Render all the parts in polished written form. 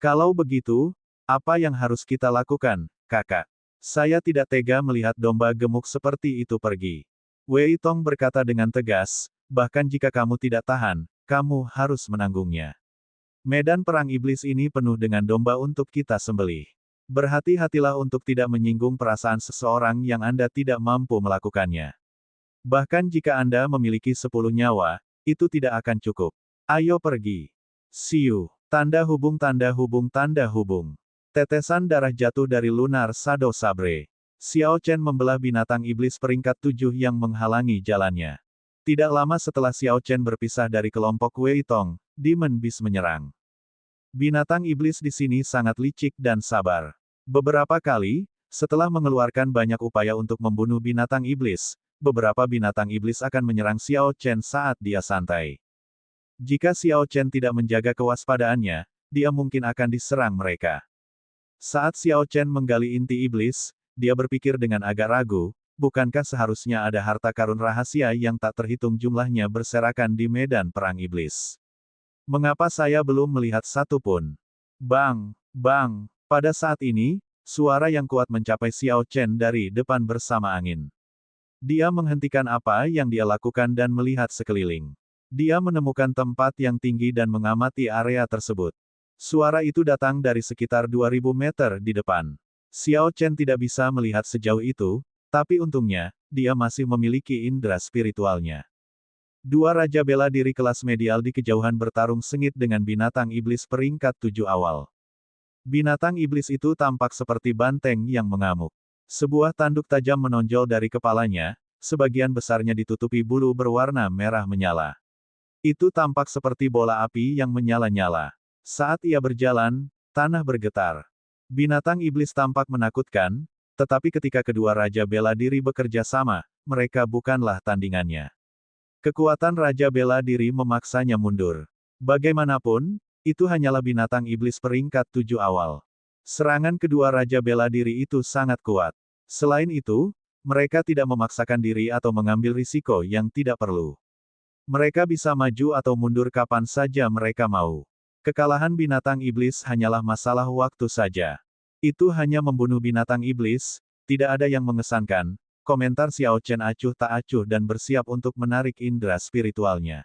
Kalau begitu, apa yang harus kita lakukan, kakak? Saya tidak tega melihat domba gemuk seperti itu pergi. Wei Tong berkata dengan tegas, bahkan jika kamu tidak tahan, kamu harus menanggungnya. Medan perang iblis ini penuh dengan domba untuk kita sembelih. Berhati-hatilah untuk tidak menyinggung perasaan seseorang yang Anda tidak mampu melakukannya. Bahkan jika Anda memiliki 10 nyawa, itu tidak akan cukup. Ayo pergi. Siu. Tanda hubung tanda hubung tanda hubung. Tetesan darah jatuh dari lunar Shadow Sabre. Xiao Chen membelah binatang iblis peringkat 7 yang menghalangi jalannya. Tidak lama setelah Xiao Chen berpisah dari kelompok Wei Tong, Demon Beast menyerang. Binatang iblis di sini sangat licik dan sabar. Beberapa kali, setelah mengeluarkan banyak upaya untuk membunuh binatang iblis, beberapa binatang iblis akan menyerang Xiao Chen saat dia santai. Jika Xiao Chen tidak menjaga kewaspadaannya, dia mungkin akan diserang mereka. Saat Xiao Chen menggali inti iblis, dia berpikir dengan agak ragu, bukankah seharusnya ada harta karun rahasia yang tak terhitung jumlahnya berserakan di medan perang iblis? Mengapa saya belum melihat satu pun? Bang, bang, pada saat ini, suara yang kuat mencapai Xiao Chen dari depan bersama angin. Dia menghentikan apa yang dia lakukan dan melihat sekeliling. Dia menemukan tempat yang tinggi dan mengamati area tersebut. Suara itu datang dari sekitar 2000 meter di depan. Xiao Chen tidak bisa melihat sejauh itu, tapi untungnya, dia masih memiliki indera spiritualnya. Dua raja bela diri kelas medial di kejauhan bertarung sengit dengan binatang iblis peringkat 7 awal. Binatang iblis itu tampak seperti banteng yang mengamuk. Sebuah tanduk tajam menonjol dari kepalanya, sebagian besarnya ditutupi bulu berwarna merah menyala. Itu tampak seperti bola api yang menyala-nyala. Saat ia berjalan, tanah bergetar. Binatang iblis tampak menakutkan, tetapi ketika kedua raja bela diri bekerja sama, mereka bukanlah tandingannya. Kekuatan raja bela diri memaksanya mundur. Bagaimanapun, itu hanyalah binatang iblis peringkat 7 awal. Serangan kedua raja bela diri itu sangat kuat. Selain itu, mereka tidak memaksakan diri atau mengambil risiko yang tidak perlu. Mereka bisa maju atau mundur kapan saja mereka mau. Kekalahan binatang iblis hanyalah masalah waktu saja. Itu hanya membunuh binatang iblis, tidak ada yang mengesankan, komentar Xiao Chen acuh tak acuh dan bersiap untuk menarik indera spiritualnya.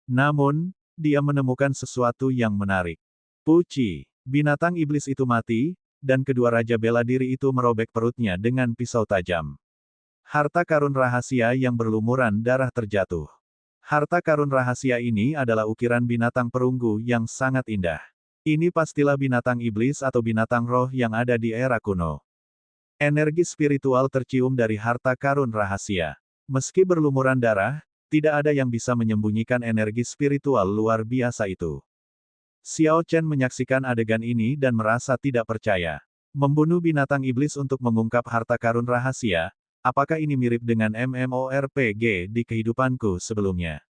Namun, dia menemukan sesuatu yang menarik. Puci, binatang iblis itu mati, dan kedua raja bela diri itu merobek perutnya dengan pisau tajam. Harta karun rahasia yang berlumuran darah terjatuh. Harta karun rahasia ini adalah ukiran binatang perunggu yang sangat indah. Ini pastilah binatang iblis atau binatang roh yang ada di era kuno. Energi spiritual tercium dari harta karun rahasia. Meski berlumuran darah, tidak ada yang bisa menyembunyikan energi spiritual luar biasa itu. Xiao Chen menyaksikan adegan ini dan merasa tidak percaya. Membunuh binatang iblis untuk mengungkap harta karun rahasia, apakah ini mirip dengan MMORPG di kehidupanku sebelumnya?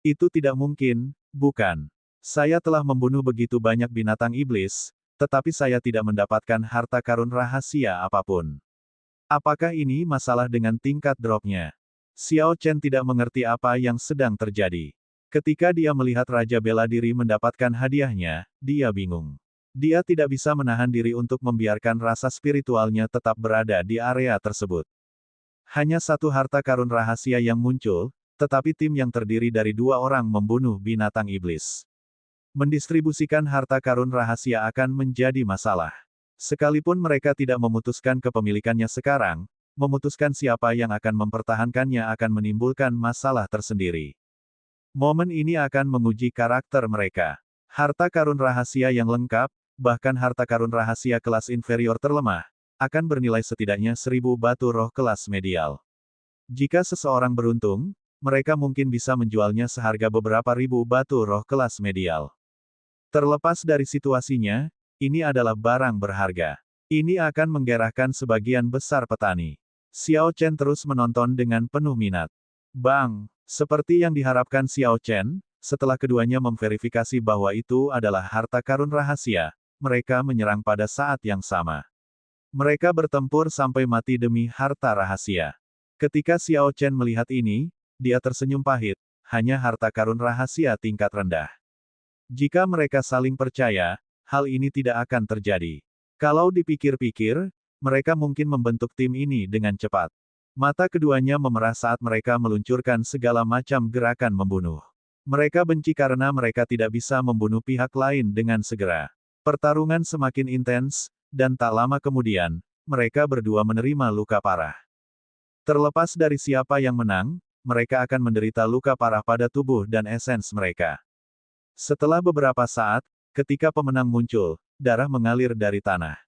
Itu tidak mungkin, bukan. Saya telah membunuh begitu banyak binatang iblis, tetapi saya tidak mendapatkan harta karun rahasia apapun. Apakah ini masalah dengan tingkat dropnya? Xiao Chen tidak mengerti apa yang sedang terjadi. Ketika dia melihat Raja Bela Diri mendapatkan hadiahnya, dia bingung. Dia tidak bisa menahan diri untuk membiarkan rasa spiritualnya tetap berada di area tersebut. Hanya satu harta karun rahasia yang muncul, tetapi tim yang terdiri dari 2 orang membunuh binatang iblis. Mendistribusikan harta karun rahasia akan menjadi masalah. Sekalipun mereka tidak memutuskan kepemilikannya sekarang, memutuskan siapa yang akan mempertahankannya akan menimbulkan masalah tersendiri. Momen ini akan menguji karakter mereka. Harta karun rahasia yang lengkap, bahkan harta karun rahasia kelas inferior terlemah, akan bernilai setidaknya 1000 batu roh kelas medial. Jika seseorang beruntung, mereka mungkin bisa menjualnya seharga beberapa ribu batu roh kelas medial. Terlepas dari situasinya, ini adalah barang berharga. Ini akan menggerahkan sebagian besar petani. Xiao Chen terus menonton dengan penuh minat. Bang, seperti yang diharapkan Xiao Chen, setelah keduanya memverifikasi bahwa itu adalah harta karun rahasia, mereka menyerang pada saat yang sama. Mereka bertempur sampai mati demi harta rahasia. Ketika Xiao Chen melihat ini, dia tersenyum pahit, hanya harta karun rahasia tingkat rendah. Jika mereka saling percaya, hal ini tidak akan terjadi. Kalau dipikir-pikir, mereka mungkin membentuk tim ini dengan cepat. Mata keduanya memerah saat mereka meluncurkan segala macam gerakan membunuh. Mereka benci karena mereka tidak bisa membunuh pihak lain dengan segera. Pertarungan semakin intens, dan tak lama kemudian, mereka berdua menerima luka parah. Terlepas dari siapa yang menang, mereka akan menderita luka parah pada tubuh dan esens mereka. Setelah beberapa saat, ketika pemenang muncul, darah mengalir dari tanah.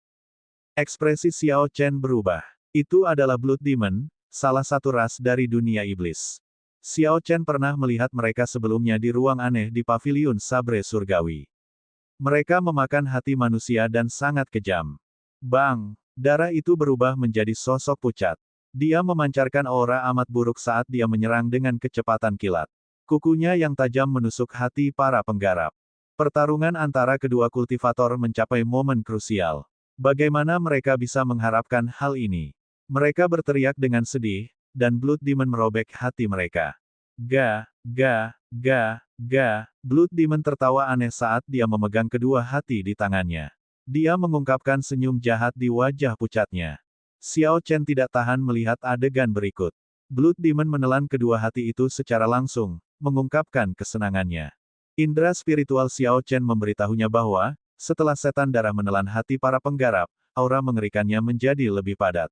Ekspresi Xiao Chen berubah. Itu adalah Blood Demon, salah satu ras dari dunia iblis. Xiao Chen pernah melihat mereka sebelumnya di ruang aneh di paviliun Sabre Surgawi. Mereka memakan hati manusia dan sangat kejam. Bang! Darah itu berubah menjadi sosok pucat. Dia memancarkan aura amat buruk saat dia menyerang dengan kecepatan kilat. Kukunya yang tajam menusuk hati para penggarap. Pertarungan antara kedua kultivator mencapai momen krusial. Bagaimana mereka bisa mengharapkan hal ini? Mereka berteriak dengan sedih, dan Blood Demon merobek hati mereka. Ga, ga, ga, ga. Blood Demon tertawa aneh saat dia memegang kedua hati di tangannya. Dia mengungkapkan senyum jahat di wajah pucatnya. Xiao Chen tidak tahan melihat adegan berikut. Blood Demon menelan kedua hati itu secara langsung, mengungkapkan kesenangannya. Indra spiritual Xiao Chen memberitahunya bahwa, setelah setan darah menelan hati para penggarap, aura mengerikannya menjadi lebih padat.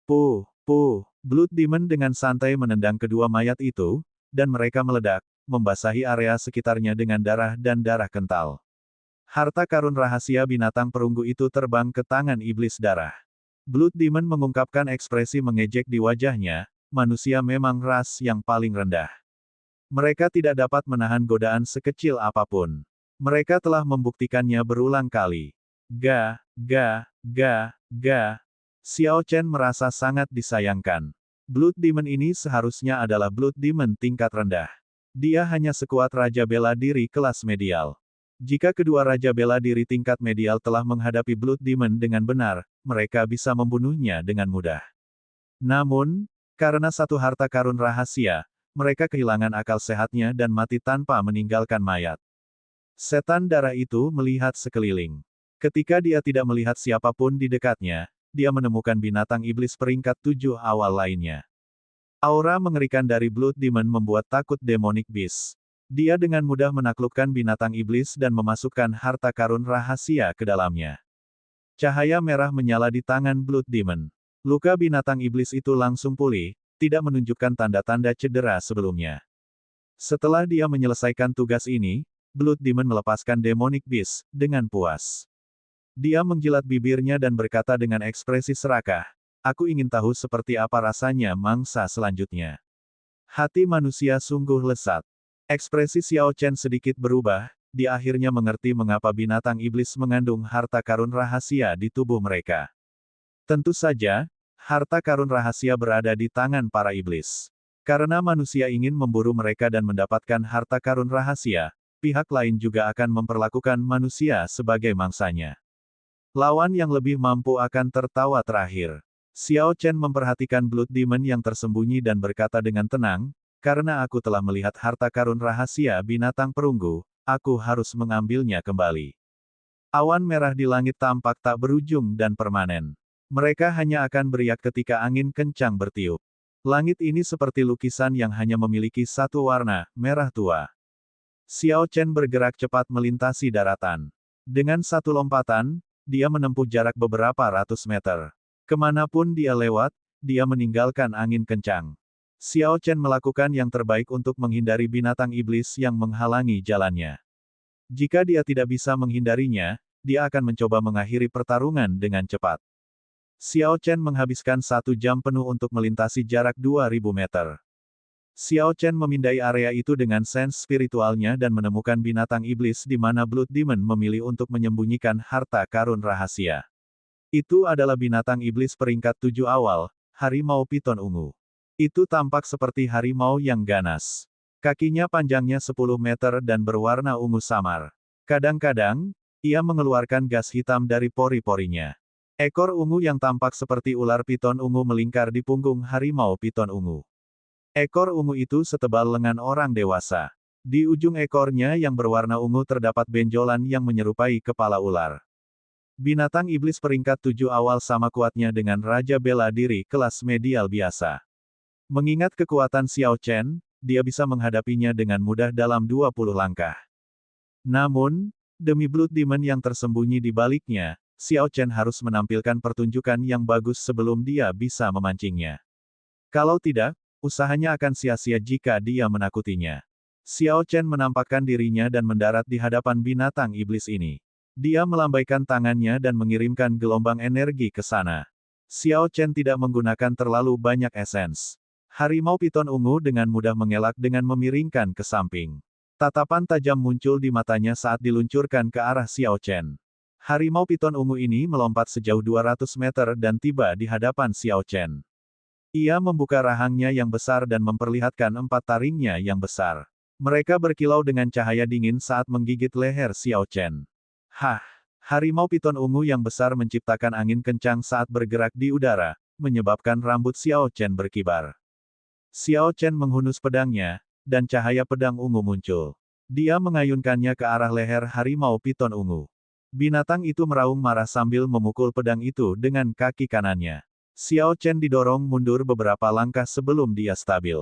Puh, puh, Blood Demon dengan santai menendang kedua mayat itu, dan mereka meledak, membasahi area sekitarnya dengan darah dan darah kental. Harta karun rahasia binatang perunggu itu terbang ke tangan iblis darah. Blood Demon mengungkapkan ekspresi mengejek di wajahnya, manusia memang ras yang paling rendah. Mereka tidak dapat menahan godaan sekecil apapun. Mereka telah membuktikannya berulang kali. Ga, ga, ga, ga. Xiao Chen merasa sangat disayangkan. Blood Demon ini seharusnya adalah Blood Demon tingkat rendah. Dia hanya sekuat Raja Bela Diri kelas medial. Jika kedua Raja Bela Diri tingkat medial telah menghadapi Blood Demon dengan benar, mereka bisa membunuhnya dengan mudah. Namun, karena satu harta karun rahasia, mereka kehilangan akal sehatnya dan mati tanpa meninggalkan mayat. Setan darah itu melihat sekeliling. Ketika dia tidak melihat siapapun di dekatnya, dia menemukan binatang iblis peringkat 7 awal lainnya. Aura mengerikan dari Blood Demon membuat takut Demonic Beast. Dia dengan mudah menaklukkan binatang iblis dan memasukkan harta karun rahasia ke dalamnya. Cahaya merah menyala di tangan Blood Demon. Luka binatang iblis itu langsung pulih, tidak menunjukkan tanda-tanda cedera sebelumnya. Setelah dia menyelesaikan tugas ini, Blood Demon melepaskan Demonic Beast dengan puas. Dia menjilat bibirnya dan berkata dengan ekspresi serakah, "Aku ingin tahu seperti apa rasanya mangsa selanjutnya." Hati manusia sungguh lesat. Ekspresi Xiao Chen sedikit berubah, dia akhirnya mengerti mengapa binatang iblis mengandung harta karun rahasia di tubuh mereka. Tentu saja, harta karun rahasia berada di tangan para iblis. Karena manusia ingin memburu mereka dan mendapatkan harta karun rahasia, pihak lain juga akan memperlakukan manusia sebagai mangsanya. Lawan yang lebih mampu akan tertawa terakhir. Xiao Chen memperhatikan Blood Demon yang tersembunyi dan berkata dengan tenang, "Karena aku telah melihat harta karun rahasia binatang perunggu, aku harus mengambilnya kembali." Awan merah di langit tampak tak berujung dan permanen. Mereka hanya akan beriak ketika angin kencang bertiup. Langit ini seperti lukisan yang hanya memiliki satu warna, merah tua. Xiao Chen bergerak cepat melintasi daratan. Dengan satu lompatan, dia menempuh jarak beberapa ratus meter. Kemanapun dia lewat, dia meninggalkan angin kencang. Xiao Chen melakukan yang terbaik untuk menghindari binatang iblis yang menghalangi jalannya. Jika dia tidak bisa menghindarinya, dia akan mencoba mengakhiri pertarungan dengan cepat. Xiao Chen menghabiskan 1 jam penuh untuk melintasi jarak 2000 meter. Xiao Chen memindai area itu dengan sens spiritualnya dan menemukan binatang iblis di mana Blood Demon memilih untuk menyembunyikan harta karun rahasia. Itu adalah binatang iblis peringkat 7 awal, harimau piton ungu. Itu tampak seperti harimau yang ganas. Kakinya panjangnya 10 meter dan berwarna ungu samar. Kadang-kadang, ia mengeluarkan gas hitam dari pori-porinya. Ekor ungu yang tampak seperti ular piton ungu melingkar di punggung harimau piton ungu. Ekor ungu itu setebal lengan orang dewasa. Di ujung ekornya yang berwarna ungu terdapat benjolan yang menyerupai kepala ular. Binatang iblis peringkat 7 awal sama kuatnya dengan Raja Bela Diri kelas medial biasa. Mengingat kekuatan Xiao Chen, dia bisa menghadapinya dengan mudah dalam 20 langkah. Namun, demi Blood Demon yang tersembunyi di baliknya, Xiao Chen harus menampilkan pertunjukan yang bagus sebelum dia bisa memancingnya. Kalau tidak, usahanya akan sia-sia jika dia menakutinya. Xiao Chen menampakkan dirinya dan mendarat di hadapan binatang iblis ini. Dia melambaikan tangannya dan mengirimkan gelombang energi ke sana. Xiao Chen tidak menggunakan terlalu banyak esens. Harimau piton ungu dengan mudah mengelak dengan memiringkan ke samping. Tatapan tajam muncul di matanya saat diluncurkan ke arah Xiao Chen. Harimau piton ungu ini melompat sejauh 200 meter dan tiba di hadapan Xiao Chen. Ia membuka rahangnya yang besar dan memperlihatkan 4 taringnya yang besar. Mereka berkilau dengan cahaya dingin saat menggigit leher Xiao Chen. Hah! Harimau piton ungu yang besar menciptakan angin kencang saat bergerak di udara, menyebabkan rambut Xiao Chen berkibar. Xiao Chen menghunus pedangnya, dan cahaya pedang ungu muncul. Dia mengayunkannya ke arah leher harimau piton ungu. Binatang itu meraung marah sambil memukul pedang itu dengan kaki kanannya. Xiao Chen didorong mundur beberapa langkah sebelum dia stabil.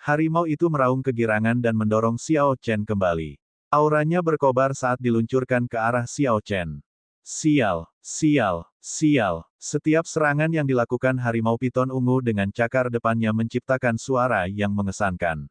Harimau itu meraung kegirangan dan mendorong Xiao Chen kembali. Auranya berkobar saat diluncurkan ke arah Xiao Chen. Sial, sial, sial. Setiap serangan yang dilakukan harimau piton ungu dengan cakar depannya menciptakan suara yang mengesankan.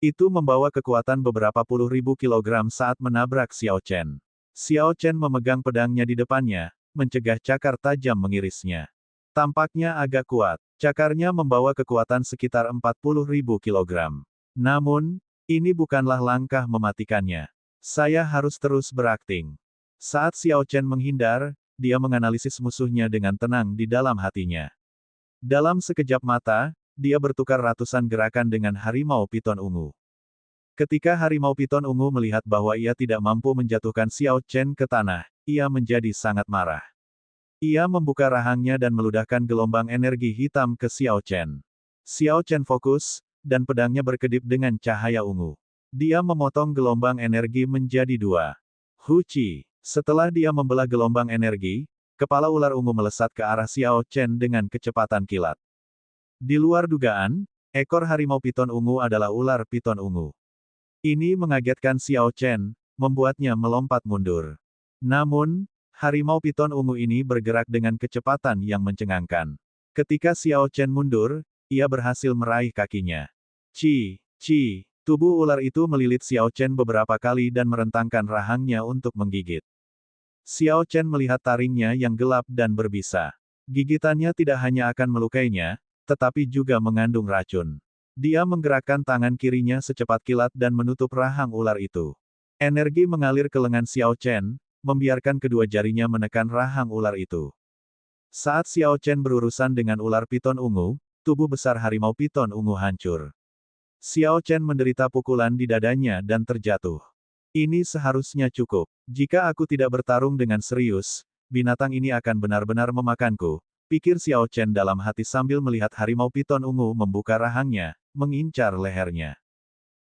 Itu membawa kekuatan beberapa puluh ribu kilogram saat menabrak Xiao Chen. Xiao Chen memegang pedangnya di depannya, mencegah cakar tajam mengirisnya. Tampaknya agak kuat. Cakarnya membawa kekuatan sekitar 40.000 kilogram. Namun, ini bukanlah langkah mematikannya. Saya harus terus berakting. Saat Xiao Chen menghindar, dia menganalisis musuhnya dengan tenang di dalam hatinya. Dalam sekejap mata, dia bertukar ratusan gerakan dengan harimau piton ungu. Ketika harimau piton ungu melihat bahwa ia tidak mampu menjatuhkan Xiao Chen ke tanah, ia menjadi sangat marah. Ia membuka rahangnya dan meludahkan gelombang energi hitam ke Xiao Chen. Xiao Chen fokus, dan pedangnya berkedip dengan cahaya ungu. Dia memotong gelombang energi menjadi 2. Huci. Setelah dia membelah gelombang energi, kepala ular ungu melesat ke arah Xiao Chen dengan kecepatan kilat. Di luar dugaan, ekor harimau piton ungu adalah ular piton ungu. Ini mengagetkan Xiao Chen, membuatnya melompat mundur. Namun, harimau piton ungu ini bergerak dengan kecepatan yang mencengangkan. Ketika Xiao Chen mundur, ia berhasil meraih kakinya. Ci. Tubuh ular itu melilit Xiao Chen beberapa kali dan merentangkan rahangnya untuk menggigit. Xiao Chen melihat taringnya yang gelap dan berbisa. Gigitannya tidak hanya akan melukainya, tetapi juga mengandung racun. Dia menggerakkan tangan kirinya secepat kilat dan menutup rahang ular itu. Energi mengalir ke lengan Xiao Chen, membiarkan kedua jarinya menekan rahang ular itu. Saat Xiao Chen berurusan dengan ular piton ungu, tubuh besar harimau piton ungu hancur. Xiao Chen menderita pukulan di dadanya dan terjatuh. Ini seharusnya cukup. Jika aku tidak bertarung dengan serius, binatang ini akan benar-benar memakanku, pikir Xiao Chen dalam hati sambil melihat harimau piton ungu membuka rahangnya, mengincar lehernya.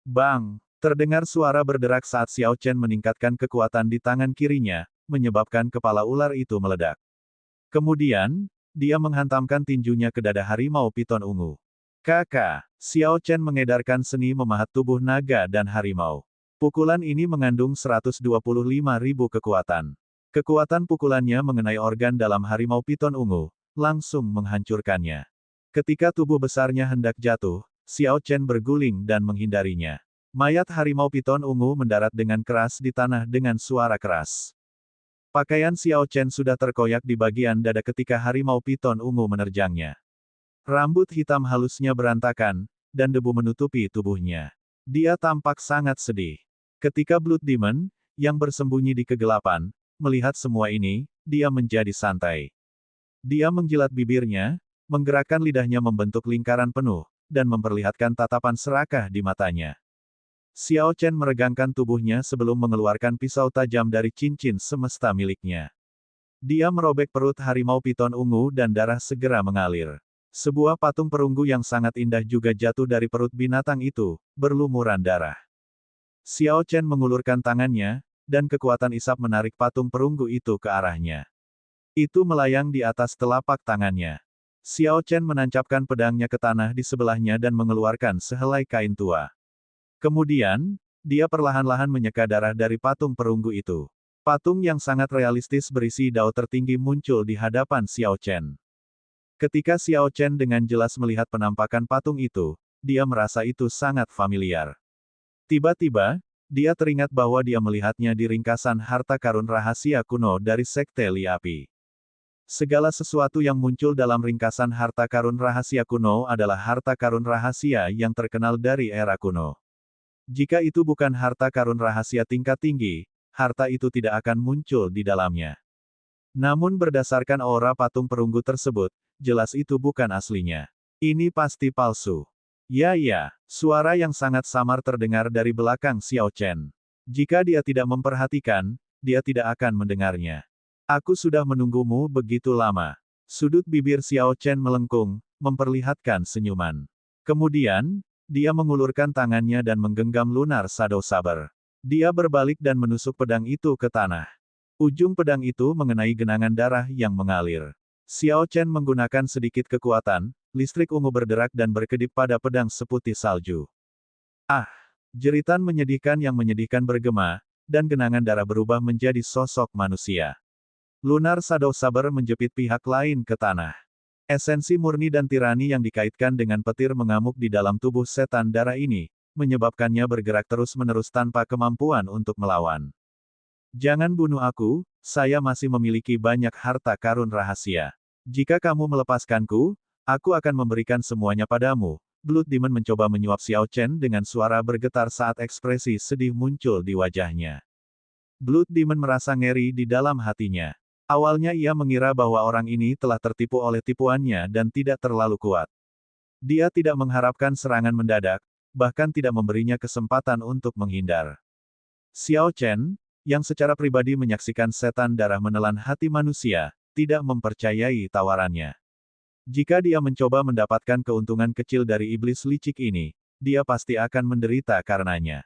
Bang! Terdengar suara berderak saat Xiao Chen meningkatkan kekuatan di tangan kirinya, menyebabkan kepala ular itu meledak. Kemudian, dia menghantamkan tinjunya ke dada harimau piton ungu. Kakak! Xiao Chen mengedarkan seni memahat tubuh naga dan harimau. Pukulan ini mengandung 125.000 kekuatan. Kekuatan pukulannya mengenai organ dalam harimau piton ungu, langsung menghancurkannya. Ketika tubuh besarnya hendak jatuh, Xiao Chen berguling dan menghindarinya. Mayat harimau piton ungu mendarat dengan keras di tanah dengan suara keras. Pakaian Xiao Chen sudah terkoyak di bagian dada ketika harimau piton ungu menerjangnya. Rambut hitam halusnya berantakan, dan debu menutupi tubuhnya. Dia tampak sangat sedih. Ketika Blood Demon, yang bersembunyi di kegelapan, melihat semua ini, dia menjadi santai. Dia menjilat bibirnya, menggerakkan lidahnya membentuk lingkaran penuh, dan memperlihatkan tatapan serakah di matanya. Xiao Chen meregangkan tubuhnya sebelum mengeluarkan pisau tajam dari cincin semesta miliknya. Dia merobek perut harimau piton ungu dan darah segera mengalir. Sebuah patung perunggu yang sangat indah juga jatuh dari perut binatang itu, berlumuran darah. Xiao Chen mengulurkan tangannya, dan kekuatan isap menarik patung perunggu itu ke arahnya. Itu melayang di atas telapak tangannya. Xiao Chen menancapkan pedangnya ke tanah di sebelahnya dan mengeluarkan sehelai kain tua. Kemudian, dia perlahan-lahan menyeka darah dari patung perunggu itu. Patung yang sangat realistis berisi dao tertinggi muncul di hadapan Xiao Chen. Ketika Xiao Chen dengan jelas melihat penampakan patung itu, dia merasa itu sangat familiar. Tiba-tiba, dia teringat bahwa dia melihatnya di ringkasan harta karun rahasia kuno dari Sekte Li Api. Segala sesuatu yang muncul dalam ringkasan harta karun rahasia kuno adalah harta karun rahasia yang terkenal dari era kuno. Jika itu bukan harta karun rahasia tingkat tinggi, harta itu tidak akan muncul di dalamnya. Namun berdasarkan aura patung perunggu tersebut, jelas itu bukan aslinya. Ini pasti palsu. Ya, suara yang sangat samar terdengar dari belakang Xiao Chen. Jika dia tidak memperhatikan, dia tidak akan mendengarnya. Aku sudah menunggumu begitu lama. Sudut bibir Xiao Chen melengkung, memperlihatkan senyuman. Kemudian, dia mengulurkan tangannya dan menggenggam lunar Shadow Saber. Dia berbalik dan menusuk pedang itu ke tanah. Ujung pedang itu mengenai genangan darah yang mengalir. Xiao Chen menggunakan sedikit kekuatan, listrik ungu berderak dan berkedip pada pedang seputih salju. Ah! Jeritan yang menyedihkan bergema, dan genangan darah berubah menjadi sosok manusia. Lunar Shadow Saber menjepit pihak lain ke tanah. Esensi murni dan tirani yang dikaitkan dengan petir mengamuk di dalam tubuh setan darah ini, menyebabkannya bergerak terus-menerus tanpa kemampuan untuk melawan. Jangan bunuh aku, saya masih memiliki banyak harta karun rahasia. Jika kamu melepaskanku, aku akan memberikan semuanya padamu. Blood Demon mencoba menyuap Xiao Chen dengan suara bergetar saat ekspresi sedih muncul di wajahnya. Blood Demon merasa ngeri di dalam hatinya. Awalnya ia mengira bahwa orang ini telah tertipu oleh tipuannya dan tidak terlalu kuat. Dia tidak mengharapkan serangan mendadak, bahkan tidak memberinya kesempatan untuk menghindar. Xiao Chen, yang secara pribadi menyaksikan setan darah menelan hati manusia, tidak mempercayai tawarannya. Jika dia mencoba mendapatkan keuntungan kecil dari iblis licik ini, dia pasti akan menderita karenanya.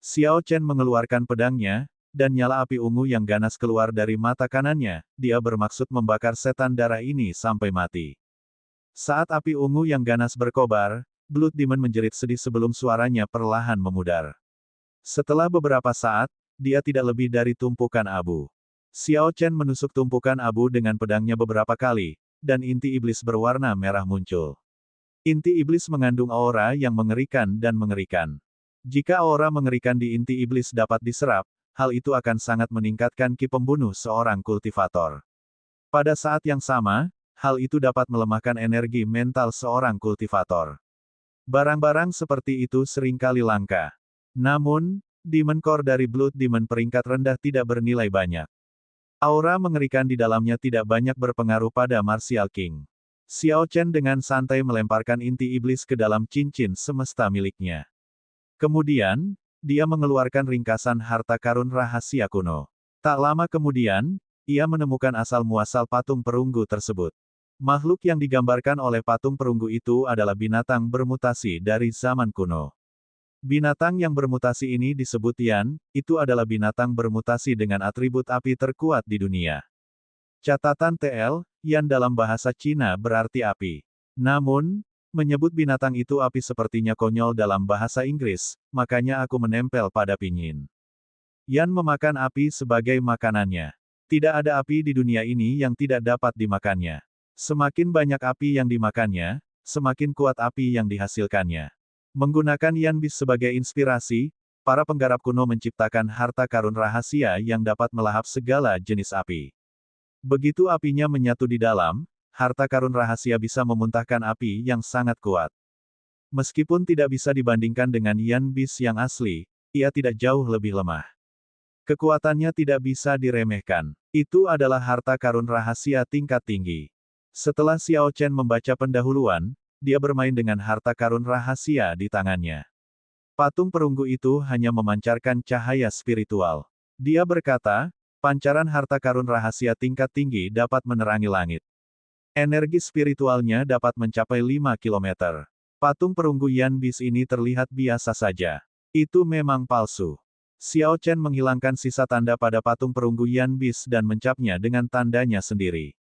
Xiao Chen mengeluarkan pedangnya, dan nyala api ungu yang ganas keluar dari mata kanannya, dia bermaksud membakar setan darah ini sampai mati. Saat api ungu yang ganas berkobar, Blood Demon menjerit sedih sebelum suaranya perlahan memudar. Setelah beberapa saat, dia tidak lebih dari tumpukan abu. Xiao Chen menusuk tumpukan abu dengan pedangnya beberapa kali, dan inti iblis berwarna merah muncul. Inti iblis mengandung aura yang mengerikan dan mengerikan. Jika aura mengerikan di inti iblis dapat diserap, hal itu akan sangat meningkatkan ki pembunuh seorang kultivator. Pada saat yang sama, hal itu dapat melemahkan energi mental seorang kultivator. Barang-barang seperti itu seringkali langka. Namun, Demon Core dari Blood Demon peringkat rendah tidak bernilai banyak. Aura mengerikan di dalamnya tidak banyak berpengaruh pada Martial King. Xiao Chen dengan santai melemparkan inti iblis ke dalam cincin semesta miliknya. Kemudian, dia mengeluarkan ringkasan harta karun rahasia kuno. Tak lama kemudian, ia menemukan asal-muasal patung perunggu tersebut. Makhluk yang digambarkan oleh patung perunggu itu adalah binatang bermutasi dari zaman kuno. Binatang yang bermutasi ini disebut Yan, itu adalah binatang bermutasi dengan atribut api terkuat di dunia. Catatan TL, Yan dalam bahasa Cina berarti api. Namun, menyebut binatang itu api sepertinya konyol dalam bahasa Inggris, makanya aku menempel pada pinyin. Yan memakan api sebagai makanannya. Tidak ada api di dunia ini yang tidak dapat dimakannya. Semakin banyak api yang dimakannya, semakin kuat api yang dihasilkannya. Menggunakan Yan Bis sebagai inspirasi, para penggarap kuno menciptakan harta karun rahasia yang dapat melahap segala jenis api. Begitu apinya menyatu di dalam, harta karun rahasia bisa memuntahkan api yang sangat kuat. Meskipun tidak bisa dibandingkan dengan Yan Bis yang asli, ia tidak jauh lebih lemah. Kekuatannya tidak bisa diremehkan. Itu adalah harta karun rahasia tingkat tinggi. Setelah Xiao Chen membaca pendahuluan, dia bermain dengan harta karun rahasia di tangannya. Patung perunggu itu hanya memancarkan cahaya spiritual. Dia berkata, pancaran harta karun rahasia tingkat tinggi dapat menerangi langit. Energi spiritualnya dapat mencapai 5 km. Patung perunggu Yan Bis ini terlihat biasa saja. Itu memang palsu. Xiao Chen menghilangkan sisa tanda pada patung perunggu Yan Bis dan mencapnya dengan tandanya sendiri.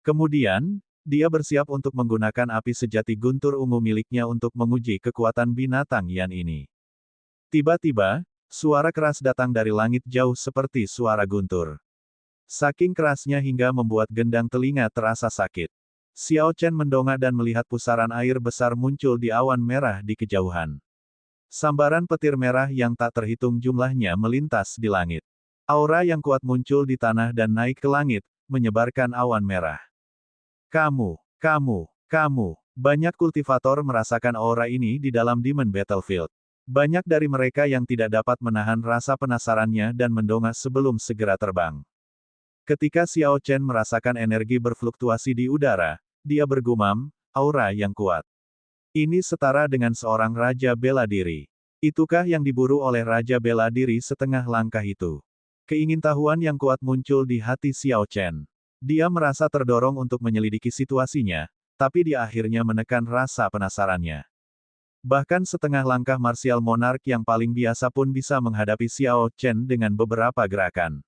Kemudian, dia bersiap untuk menggunakan api sejati guntur ungu miliknya untuk menguji kekuatan binatang Yan ini. Tiba-tiba, suara keras datang dari langit jauh seperti suara guntur. Saking kerasnya hingga membuat gendang telinga terasa sakit. Xiao Chen mendongak dan melihat pusaran air besar muncul di awan merah di kejauhan. Sambaran petir merah yang tak terhitung jumlahnya melintas di langit. Aura yang kuat muncul di tanah dan naik ke langit, menyebarkan awan merah. Kamu. Banyak kultivator merasakan aura ini di dalam Demon Battlefield. Banyak dari mereka yang tidak dapat menahan rasa penasarannya dan mendongak sebelum segera terbang. Ketika Xiao Chen merasakan energi berfluktuasi di udara, dia bergumam, aura yang kuat. Ini setara dengan seorang raja bela diri. Itukah yang diburu oleh raja bela diri setengah langkah itu? Keingintahuan yang kuat muncul di hati Xiao Chen. Dia merasa terdorong untuk menyelidiki situasinya, tapi dia akhirnya menekan rasa penasarannya. Bahkan setengah langkah martial monark yang paling biasa pun bisa menghadapi Xiao Chen dengan beberapa gerakan.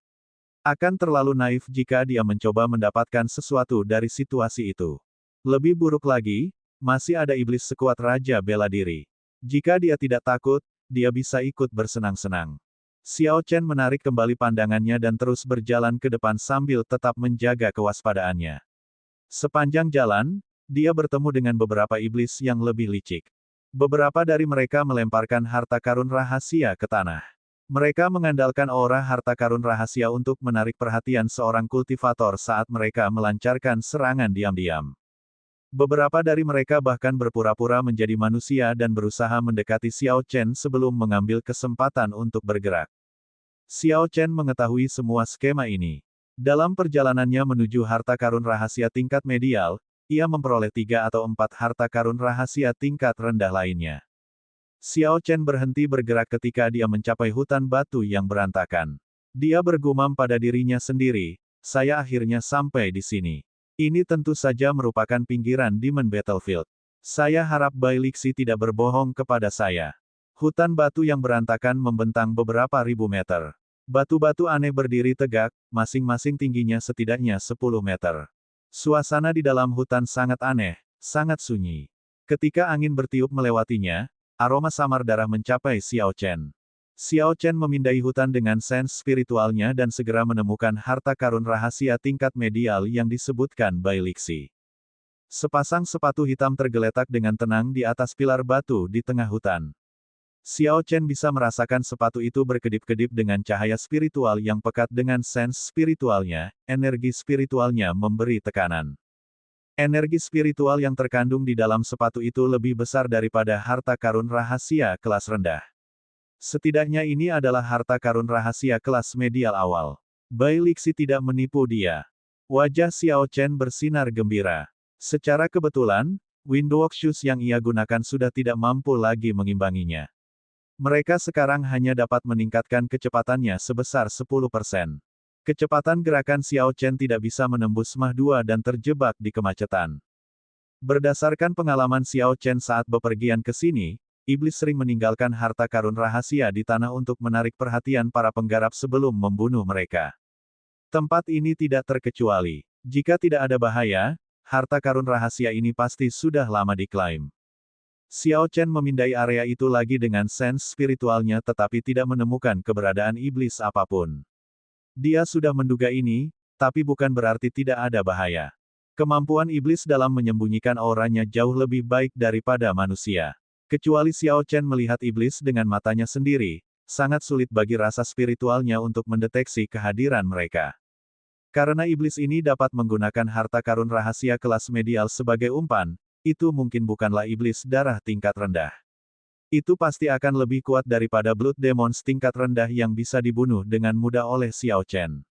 Akan terlalu naif jika dia mencoba mendapatkan sesuatu dari situasi itu. Lebih buruk lagi, masih ada iblis sekuat raja bela diri. Jika dia tidak takut, dia bisa ikut bersenang-senang. Xiao Chen menarik kembali pandangannya dan terus berjalan ke depan sambil tetap menjaga kewaspadaannya. Sepanjang jalan, dia bertemu dengan beberapa iblis yang lebih licik. Beberapa dari mereka melemparkan harta karun rahasia ke tanah. Mereka mengandalkan aura harta karun rahasia untuk menarik perhatian seorang kultivator saat mereka melancarkan serangan diam-diam. Beberapa dari mereka bahkan berpura-pura menjadi manusia dan berusaha mendekati Xiao Chen sebelum mengambil kesempatan untuk bergerak. Xiao Chen mengetahui semua skema ini. Dalam perjalanannya menuju harta karun rahasia tingkat medial, ia memperoleh 3 atau 4 harta karun rahasia tingkat rendah lainnya. Xiao Chen berhenti bergerak ketika dia mencapai hutan batu yang berantakan. Dia bergumam pada dirinya sendiri, saya akhirnya sampai di sini. Ini tentu saja merupakan pinggiran Demon Battlefield. Saya harap Bai Lixi tidak berbohong kepada saya. Hutan batu yang berantakan membentang beberapa ribu meter. Batu-batu aneh berdiri tegak, masing-masing tingginya setidaknya 10 meter. Suasana di dalam hutan sangat aneh, sangat sunyi. Ketika angin bertiup melewatinya, aroma samar darah mencapai Xiao Chen. Xiao Chen memindai hutan dengan sens spiritualnya dan segera menemukan harta karun rahasia tingkat medial yang disebutkan Bai Lixi. Sepasang sepatu hitam tergeletak dengan tenang di atas pilar batu di tengah hutan. Xiao Chen bisa merasakan sepatu itu berkedip-kedip dengan cahaya spiritual yang pekat dengan sens spiritualnya, energi spiritualnya memberi tekanan. Energi spiritual yang terkandung di dalam sepatu itu lebih besar daripada harta karun rahasia kelas rendah. Setidaknya ini adalah harta karun rahasia kelas medial awal. Bai Lixi tidak menipu dia. Wajah Xiao Chen bersinar gembira. Secara kebetulan, Windwalk Shoes yang ia gunakan sudah tidak mampu lagi mengimbanginya. Mereka sekarang hanya dapat meningkatkan kecepatannya sebesar 10%. Kecepatan gerakan Xiao Chen tidak bisa menembus Mach 2 dan terjebak di kemacetan. Berdasarkan pengalaman Xiao Chen saat bepergian ke sini, iblis sering meninggalkan harta karun rahasia di tanah untuk menarik perhatian para penggarap sebelum membunuh mereka. Tempat ini tidak terkecuali. Jika tidak ada bahaya, harta karun rahasia ini pasti sudah lama diklaim. Xiao Chen memindai area itu lagi dengan sens spiritualnya tetapi tidak menemukan keberadaan iblis apapun. Dia sudah menduga ini, tapi bukan berarti tidak ada bahaya. Kemampuan iblis dalam menyembunyikan auranya jauh lebih baik daripada manusia. Kecuali Xiao Chen melihat iblis dengan matanya sendiri, sangat sulit bagi rasa spiritualnya untuk mendeteksi kehadiran mereka. Karena iblis ini dapat menggunakan harta karun rahasia kelas medial sebagai umpan, itu mungkin bukanlah iblis darah tingkat rendah. Itu pasti akan lebih kuat daripada Blood Demons tingkat rendah yang bisa dibunuh dengan mudah oleh Xiao Chen.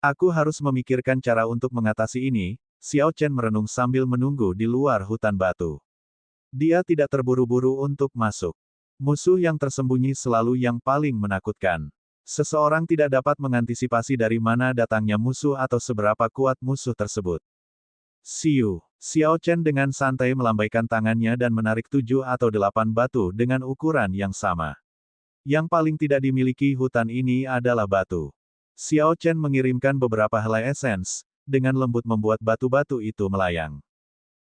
Aku harus memikirkan cara untuk mengatasi ini, Xiao Chen merenung sambil menunggu di luar hutan batu. Dia tidak terburu-buru untuk masuk. Musuh yang tersembunyi selalu yang paling menakutkan. Seseorang tidak dapat mengantisipasi dari mana datangnya musuh atau seberapa kuat musuh tersebut. Xiao Chen dengan santai melambaikan tangannya dan menarik 7 atau 8 batu dengan ukuran yang sama. Yang paling tidak dimiliki hutan ini adalah batu. Xiao Chen mengirimkan beberapa helai esens, dengan lembut membuat batu-batu itu melayang.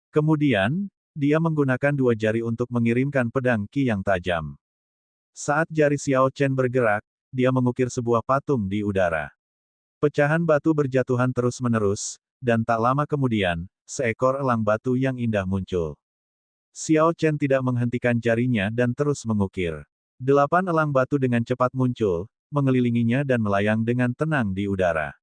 Kemudian, dia menggunakan dua jari untuk mengirimkan pedang Qi yang tajam. Saat jari Xiao Chen bergerak, dia mengukir sebuah patung di udara. Pecahan batu berjatuhan terus-menerus, dan tak lama kemudian, seekor elang batu yang indah muncul. Xiao Chen tidak menghentikan jarinya dan terus mengukir. 8 elang batu dengan cepat muncul, mengelilinginya dan melayang dengan tenang di udara.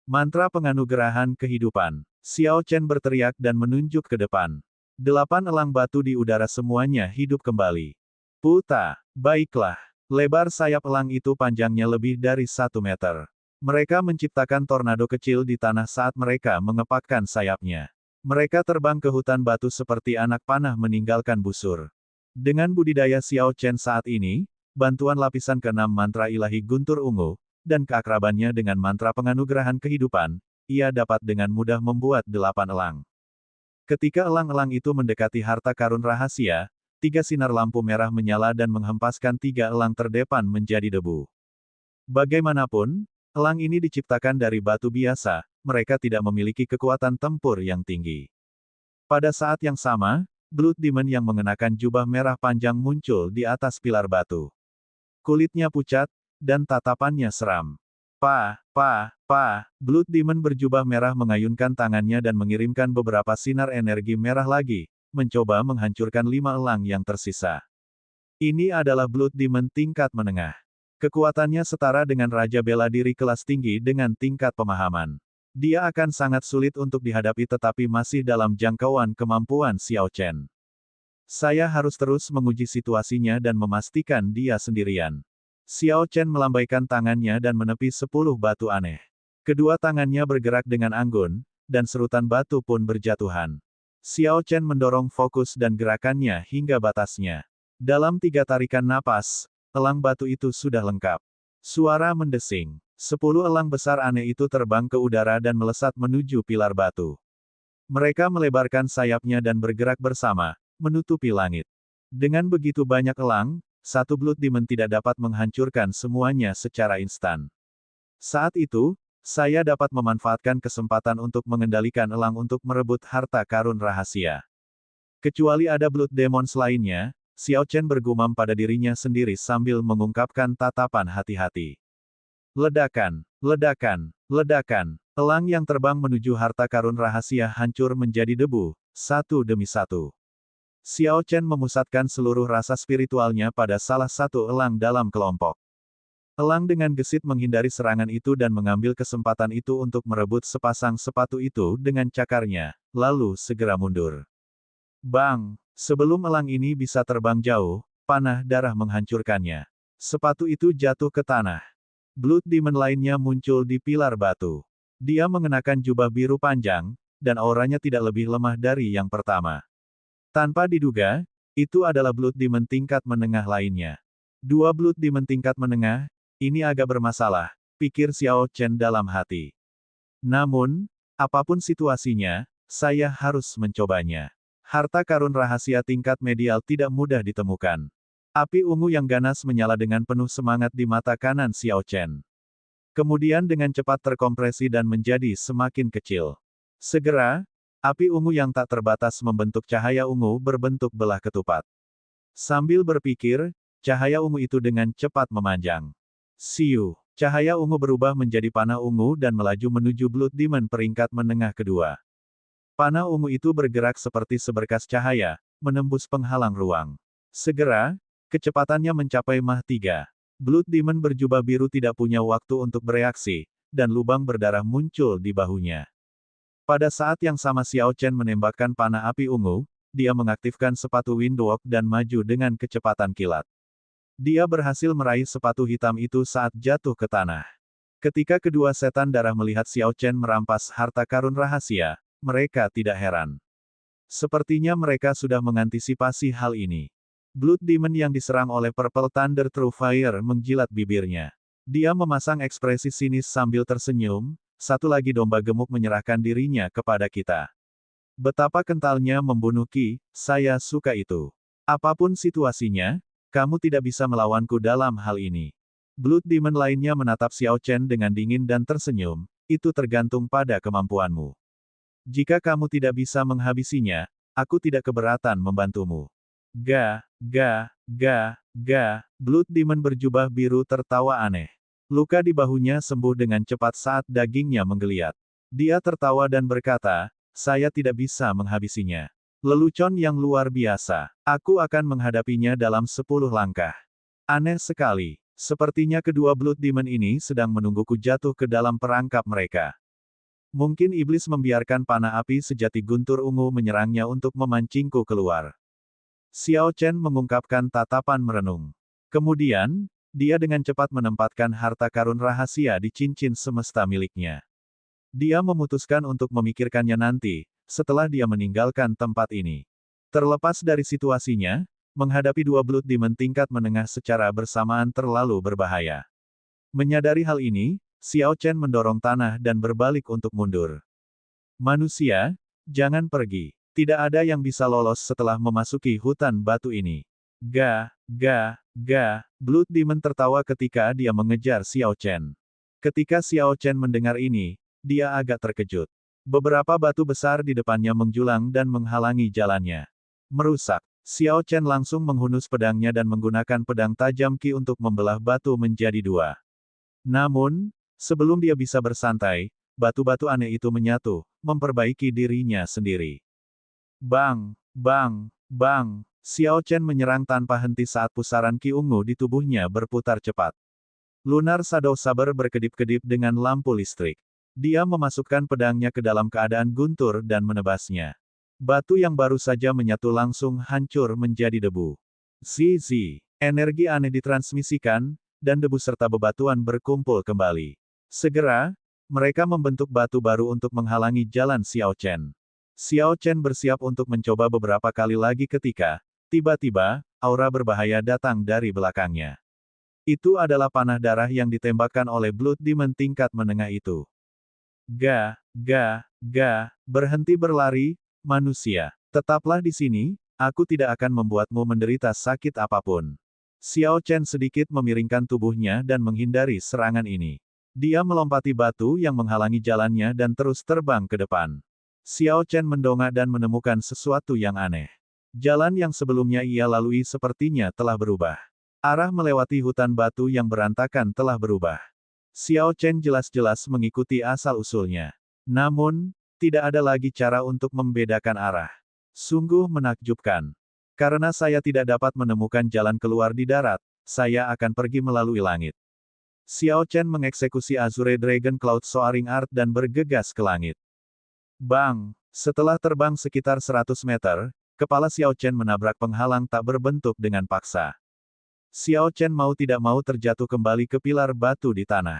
Mantra penganugerahan kehidupan. Xiao Chen berteriak dan menunjuk ke depan. 8 elang batu di udara semuanya hidup kembali. Puta, baiklah. Lebar sayap elang itu panjangnya lebih dari 1 meter. Mereka menciptakan tornado kecil di tanah saat mereka mengepakkan sayapnya. Mereka terbang ke hutan batu seperti anak panah meninggalkan busur. Dengan budidaya Xiao Chen saat ini, bantuan lapisan ke-6 mantra ilahi guntur ungu, dan keakrabannya dengan mantra penganugerahan kehidupan, ia dapat dengan mudah membuat 8 elang. Ketika elang-elang itu mendekati harta karun rahasia, 3 sinar lampu merah menyala dan menghempaskan 3 elang terdepan menjadi debu. Bagaimanapun, elang ini diciptakan dari batu biasa, mereka tidak memiliki kekuatan tempur yang tinggi. Pada saat yang sama, Blood Demon yang mengenakan jubah merah panjang muncul di atas pilar batu. Kulitnya pucat, dan tatapannya seram. Blood Demon berjubah merah mengayunkan tangannya dan mengirimkan beberapa sinar energi merah lagi, mencoba menghancurkan 5 elang yang tersisa. Ini adalah Blood Demon tingkat menengah. Kekuatannya setara dengan Raja Bela Diri kelas tinggi dengan tingkat pemahaman. Dia akan sangat sulit untuk dihadapi tetapi masih dalam jangkauan kemampuan Xiao Chen. Saya harus terus menguji situasinya dan memastikan dia sendirian. Xiao Chen melambaikan tangannya dan menepi 10 batu aneh. Kedua tangannya bergerak dengan anggun, dan serutan batu pun berjatuhan. Xiao Chen mendorong fokus dan gerakannya hingga batasnya. Dalam 3 tarikan napas, elang batu itu sudah lengkap. Suara mendesing. 10 elang besar aneh itu terbang ke udara dan melesat menuju pilar batu. Mereka melebarkan sayapnya dan bergerak bersama, menutupi langit. Dengan begitu banyak elang, satu Blood Demon tidak dapat menghancurkan semuanya secara instan. Saat itu, saya dapat memanfaatkan kesempatan untuk mengendalikan elang untuk merebut harta karun rahasia. Kecuali ada Blood Demons lainnya, Xiao Chen bergumam pada dirinya sendiri sambil mengungkapkan tatapan hati-hati. Ledakan, ledakan, ledakan. Elang yang terbang menuju harta karun rahasia hancur menjadi debu, satu demi satu. Xiao Chen memusatkan seluruh rasa spiritualnya pada salah satu elang dalam kelompok. Elang dengan gesit menghindari serangan itu dan mengambil kesempatan itu untuk merebut sepasang sepatu itu dengan cakarnya, lalu segera mundur. Bang! Sebelum elang ini bisa terbang jauh, panah darah menghancurkannya. Sepatu itu jatuh ke tanah. Blood Demon lainnya muncul di pilar batu. Dia mengenakan jubah biru panjang, dan auranya tidak lebih lemah dari yang pertama. Tanpa diduga, itu adalah Blood Demon tingkat menengah lainnya. 2 Blood Demon tingkat menengah, ini agak bermasalah, pikir Xiao Chen dalam hati. Namun, apapun situasinya, saya harus mencobanya. Harta karun rahasia tingkat medial tidak mudah ditemukan. Api ungu yang ganas menyala dengan penuh semangat di mata kanan Xiao Chen. Kemudian dengan cepat terkompresi dan menjadi semakin kecil. Segera, api ungu yang tak terbatas membentuk cahaya ungu berbentuk belah ketupat. Sambil berpikir, cahaya ungu itu dengan cepat memanjang. Siu, cahaya ungu berubah menjadi panah ungu dan melaju menuju Blood Demon peringkat menengah kedua. Panah ungu itu bergerak seperti seberkas cahaya, menembus penghalang ruang. Segera, kecepatannya mencapai Mach 3. Blood Demon berjubah biru tidak punya waktu untuk bereaksi, dan lubang berdarah muncul di bahunya. Pada saat yang sama Xiao Chen menembakkan panah api ungu, dia mengaktifkan sepatu Windwalk dan maju dengan kecepatan kilat. Dia berhasil meraih sepatu hitam itu saat jatuh ke tanah. Ketika kedua setan darah melihat Xiao Chen merampas harta karun rahasia, mereka tidak heran. Sepertinya mereka sudah mengantisipasi hal ini. Blood Demon yang diserang oleh Purple Thunder True Fire menjilat bibirnya. Dia memasang ekspresi sinis sambil tersenyum, satu lagi domba gemuk menyerahkan dirinya kepada kita. Betapa kentalnya membunuh Qi, saya suka itu. Apapun situasinya, kamu tidak bisa melawanku dalam hal ini. Blood Demon lainnya menatap Xiao Chen dengan dingin dan tersenyum, itu tergantung pada kemampuanmu. Jika kamu tidak bisa menghabisinya, aku tidak keberatan membantumu. Ga, Blood Demon berjubah biru tertawa aneh. Luka di bahunya sembuh dengan cepat saat dagingnya menggeliat. Dia tertawa dan berkata, saya tidak bisa menghabisinya. Lelucon yang luar biasa. Aku akan menghadapinya dalam 10 langkah. Aneh sekali. Sepertinya kedua Blood Demon ini sedang menungguku jatuh ke dalam perangkap mereka. Mungkin iblis membiarkan panah api sejati guntur ungu menyerangnya untuk memancingku keluar. Xiao Chen mengungkapkan tatapan merenung. Kemudian, dia dengan cepat menempatkan harta karun rahasia di cincin semesta miliknya. Dia memutuskan untuk memikirkannya nanti, setelah dia meninggalkan tempat ini. Terlepas dari situasinya, menghadapi dua Blood Demon tingkat menengah secara bersamaan terlalu berbahaya. Menyadari hal ini, Xiao Chen mendorong tanah dan berbalik untuk mundur. Manusia, jangan pergi. Tidak ada yang bisa lolos setelah memasuki hutan batu ini. Blood Demon tertawa ketika dia mengejar Xiao Chen. Ketika Xiao Chen mendengar ini, dia agak terkejut. Beberapa batu besar di depannya menjulang dan menghalangi jalannya. Merusak. Xiao Chen langsung menghunus pedangnya dan menggunakan pedang tajam Qi untuk membelah batu menjadi dua. Namun, sebelum dia bisa bersantai, batu-batu aneh itu menyatu, memperbaiki dirinya sendiri. Bang! Xiao Chen menyerang tanpa henti saat pusaran Qi ungu di tubuhnya berputar cepat. Lunar Shadow Saber berkedip-kedip dengan lampu listrik. Dia memasukkan pedangnya ke dalam keadaan guntur dan menebasnya. Batu yang baru saja menyatu langsung hancur menjadi debu. Zizi, energi aneh ditransmisikan, dan debu serta bebatuan berkumpul kembali. Segera, mereka membentuk batu baru untuk menghalangi jalan Xiao Chen. Xiao Chen bersiap untuk mencoba beberapa kali lagi ketika, tiba-tiba, aura berbahaya datang dari belakangnya. Itu adalah panah darah yang ditembakkan oleh Blood Demon tingkat menengah itu. Berhenti berlari, manusia. Tetaplah di sini, aku tidak akan membuatmu menderita sakit apapun. Xiao Chen sedikit memiringkan tubuhnya dan menghindari serangan ini. Dia melompati batu yang menghalangi jalannya dan terus terbang ke depan. Xiao Chen mendongak dan menemukan sesuatu yang aneh. Jalan yang sebelumnya ia lalui sepertinya telah berubah. Arah melewati hutan batu yang berantakan telah berubah. Xiao Chen jelas-jelas mengikuti asal-usulnya. Namun, tidak ada lagi cara untuk membedakan arah. Sungguh menakjubkan. Karena saya tidak dapat menemukan jalan keluar di darat, saya akan pergi melalui langit. Xiao Chen mengeksekusi Azure Dragon Cloud Soaring Art dan bergegas ke langit. Bang! Setelah terbang sekitar 100 meter, kepala Xiao Chen menabrak penghalang tak berbentuk dengan paksa. Xiao Chen mau tidak mau terjatuh kembali ke pilar batu di tanah.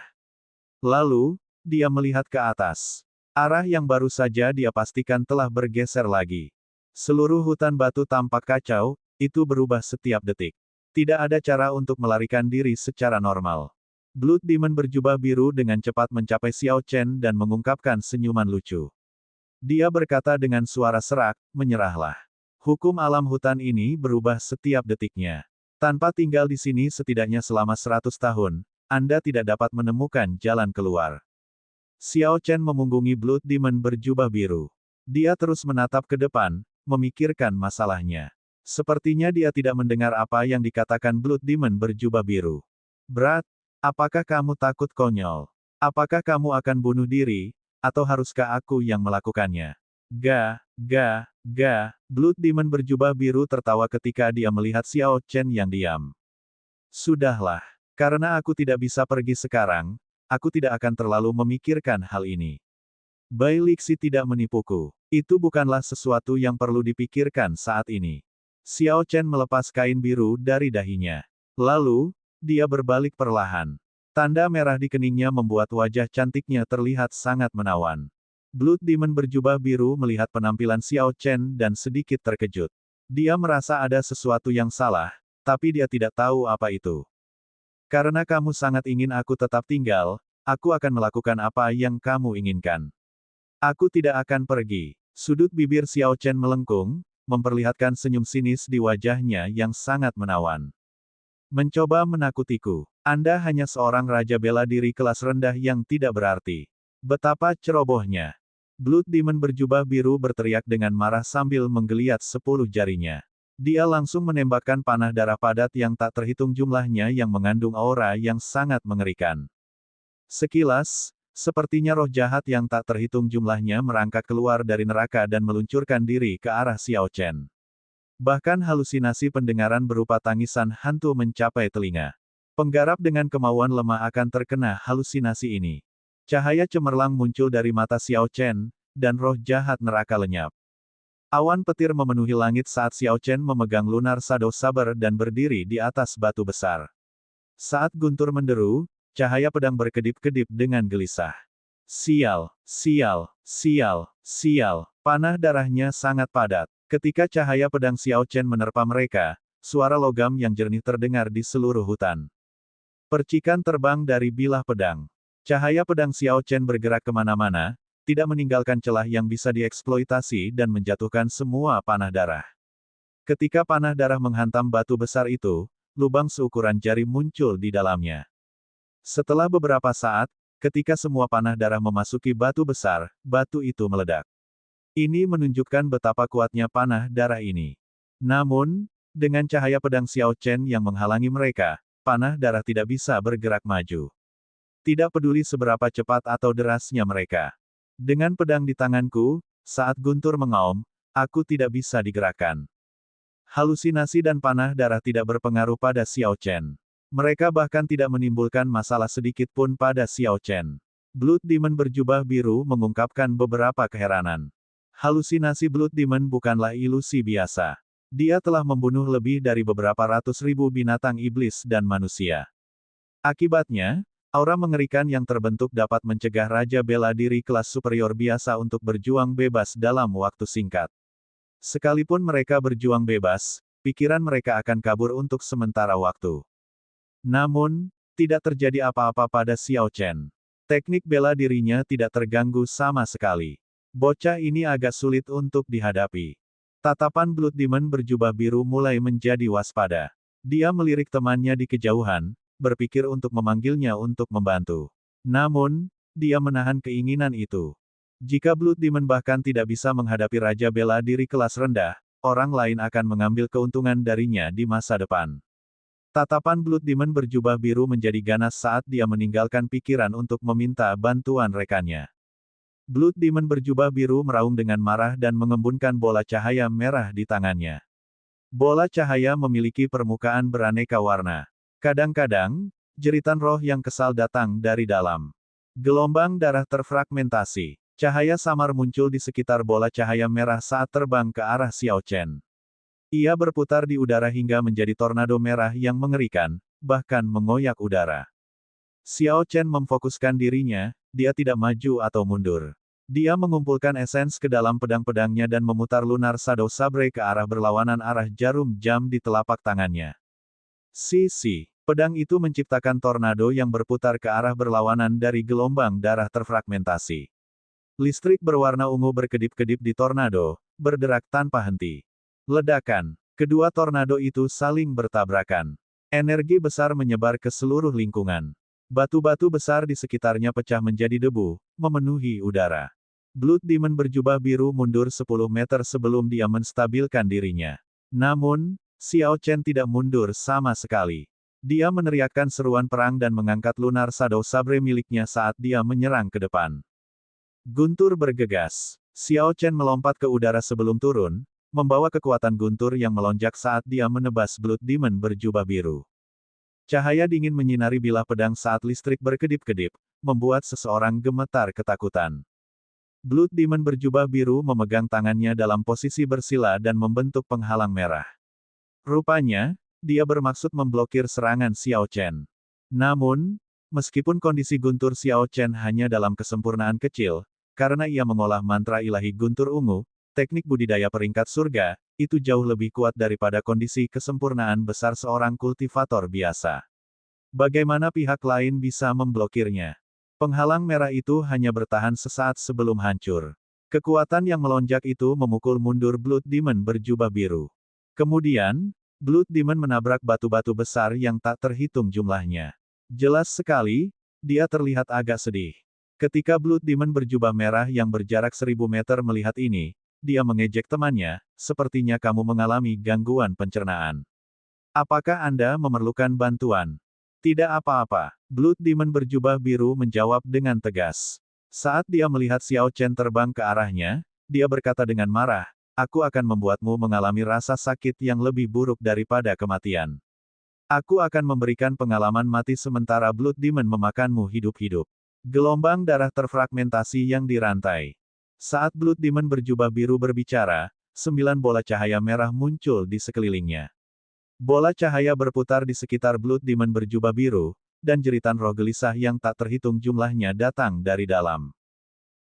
Lalu, dia melihat ke atas. Arah yang baru saja dia pastikan telah bergeser lagi. Seluruh hutan batu tampak kacau, itu berubah setiap detik. Tidak ada cara untuk melarikan diri secara normal. Blood Demon berjubah biru dengan cepat mencapai Xiao Chen dan mengungkapkan senyuman lucu. Dia berkata dengan suara serak, menyerahlah. Hukum alam hutan ini berubah setiap detiknya. Tanpa tinggal di sini setidaknya selama 100 tahun, Anda tidak dapat menemukan jalan keluar. Xiao Chen memunggungi Blood Demon berjubah biru. Dia terus menatap ke depan, memikirkan masalahnya. Sepertinya dia tidak mendengar apa yang dikatakan Blood Demon berjubah biru. Berat, apakah kamu takut konyol? Apakah kamu akan bunuh diri, atau haruskah aku yang melakukannya? Blood Demon berjubah biru tertawa ketika dia melihat Xiao Chen yang diam. Sudahlah. Karena aku tidak bisa pergi sekarang, aku tidak akan terlalu memikirkan hal ini. Bai Lixi tidak menipuku. Itu bukanlah sesuatu yang perlu dipikirkan saat ini. Xiao Chen melepas kain biru dari dahinya. Lalu, dia berbalik perlahan. Tanda merah di keningnya membuat wajah cantiknya terlihat sangat menawan. Blood Demon berjubah biru melihat penampilan Xiao Chen dan sedikit terkejut. Dia merasa ada sesuatu yang salah, tapi dia tidak tahu apa itu. Karena kamu sangat ingin aku tetap tinggal, aku akan melakukan apa yang kamu inginkan. Aku tidak akan pergi. Sudut bibir Xiao Chen melengkung, memperlihatkan senyum sinis di wajahnya yang sangat menawan. Mencoba menakutiku. Anda hanya seorang raja bela diri kelas rendah yang tidak berarti. Betapa cerobohnya. Blood Demon berjubah biru berteriak dengan marah sambil menggeliat 10 jarinya. Dia langsung menembakkan panah darah padat yang tak terhitung jumlahnya yang mengandung aura yang sangat mengerikan. Sekilas, sepertinya roh jahat yang tak terhitung jumlahnya merangkak keluar dari neraka dan meluncurkan diri ke arah Xiao Chen. Bahkan halusinasi pendengaran berupa tangisan hantu mencapai telinga. Penggarap dengan kemauan lemah akan terkena halusinasi ini. Cahaya cemerlang muncul dari mata Xiao Chen, dan roh jahat neraka lenyap. Awan petir memenuhi langit saat Xiao Chen memegang Lunar Shadow Saber dan berdiri di atas batu besar. Saat guntur menderu, cahaya pedang berkedip-kedip dengan gelisah. Sial, sial, sial, sial. Panah darahnya sangat padat. Ketika cahaya pedang Xiao Chen menerpa mereka, suara logam yang jernih terdengar di seluruh hutan. Percikan terbang dari bilah pedang. Cahaya pedang Xiao Chen bergerak kemana-mana, tidak meninggalkan celah yang bisa dieksploitasi dan menjatuhkan semua panah darah. Ketika panah darah menghantam batu besar itu, lubang seukuran jari muncul di dalamnya. Setelah beberapa saat, ketika semua panah darah memasuki batu besar, batu itu meledak. Ini menunjukkan betapa kuatnya panah darah ini. Namun, dengan cahaya pedang Xiao Chen yang menghalangi mereka, panah darah tidak bisa bergerak maju. Tidak peduli seberapa cepat atau derasnya mereka. Dengan pedang di tanganku, saat guntur mengaum, aku tidak bisa digerakkan. Halusinasi dan panah darah tidak berpengaruh pada Xiao Chen. Mereka bahkan tidak menimbulkan masalah sedikit pun pada Xiao Chen. Blood Demon berjubah biru mengungkapkan beberapa keheranan. Halusinasi Blood Demon bukanlah ilusi biasa. Dia telah membunuh lebih dari beberapa ratus ribu binatang iblis dan manusia. Akibatnya, aura mengerikan yang terbentuk dapat mencegah Raja Bela Diri kelas superior biasa untuk berjuang bebas dalam waktu singkat. Sekalipun mereka berjuang bebas, pikiran mereka akan kabur untuk sementara waktu. Namun, tidak terjadi apa-apa pada Xiao Chen. Teknik bela dirinya tidak terganggu sama sekali. Bocah ini agak sulit untuk dihadapi. Tatapan Blood Demon berjubah biru mulai menjadi waspada. Dia melirik temannya di kejauhan, berpikir untuk memanggilnya untuk membantu. Namun, dia menahan keinginan itu. Jika Blood Demon bahkan tidak bisa menghadapi Raja Bela Diri kelas rendah, orang lain akan mengambil keuntungan darinya di masa depan. Tatapan Blood Demon berjubah biru menjadi ganas saat dia meninggalkan pikiran untuk meminta bantuan rekannya. Blood Demon berjubah biru meraung dengan marah dan mengembunkan bola cahaya merah di tangannya. Bola cahaya memiliki permukaan beraneka warna. Kadang-kadang, jeritan roh yang kesal datang dari dalam. Gelombang darah terfragmentasi. Cahaya samar muncul di sekitar bola cahaya merah saat terbang ke arah Xiao Chen. Ia berputar di udara hingga menjadi tornado merah yang mengerikan, bahkan mengoyak udara. Xiao Chen memfokuskan dirinya, dia tidak maju atau mundur. Dia mengumpulkan esens ke dalam pedang-pedangnya dan memutar Lunar Shadow Sabre ke arah berlawanan arah jarum jam di telapak tangannya. Sisi, pedang itu menciptakan tornado yang berputar ke arah berlawanan dari gelombang darah terfragmentasi. Listrik berwarna ungu berkedip-kedip di tornado, berderak tanpa henti. Ledakan. Kedua tornado itu saling bertabrakan. Energi besar menyebar ke seluruh lingkungan. Batu-batu besar di sekitarnya pecah menjadi debu, memenuhi udara. Blood Demon berjubah biru mundur 10 meter sebelum dia menstabilkan dirinya. Namun, Xiao Chen tidak mundur sama sekali. Dia meneriakkan seruan perang dan mengangkat Lunar Shadow Sabre miliknya saat dia menyerang ke depan. Guntur bergegas. Xiao Chen melompat ke udara sebelum turun, membawa kekuatan guntur yang melonjak saat dia menebas Blood Demon berjubah biru. Cahaya dingin menyinari bilah pedang saat listrik berkedip-kedip, membuat seseorang gemetar ketakutan. Blood Demon berjubah biru memegang tangannya dalam posisi bersila dan membentuk penghalang merah. Rupanya, dia bermaksud memblokir serangan Xiao Chen. Namun, meskipun kondisi guntur Xiao Chen hanya dalam kesempurnaan kecil, karena ia mengolah mantra ilahi guntur ungu, teknik budidaya peringkat surga, itu jauh lebih kuat daripada kondisi kesempurnaan besar seorang kultivator biasa. Bagaimana pihak lain bisa memblokirnya? Penghalang merah itu hanya bertahan sesaat sebelum hancur. Kekuatan yang melonjak itu memukul mundur Blood Demon berjubah biru. Kemudian, Blood Demon menabrak batu-batu besar yang tak terhitung jumlahnya. Jelas sekali, dia terlihat agak sedih. Ketika Blood Demon berjubah merah yang berjarak 1000 meter melihat ini, dia mengejek temannya, sepertinya kamu mengalami gangguan pencernaan. Apakah Anda memerlukan bantuan? Tidak apa-apa. Blood Demon berjubah biru menjawab dengan tegas. Saat dia melihat Xiao Chen terbang ke arahnya, dia berkata dengan marah, aku akan membuatmu mengalami rasa sakit yang lebih buruk daripada kematian. Aku akan memberikan pengalaman mati sementara Blood Demon memakanmu hidup-hidup. Gelombang darah terfragmentasi yang dirantai. Saat Blood Demon berjubah biru berbicara, 9 bola cahaya merah muncul di sekelilingnya. Bola cahaya berputar di sekitar Blood Demon berjubah biru, dan jeritan roh gelisah yang tak terhitung jumlahnya datang dari dalam.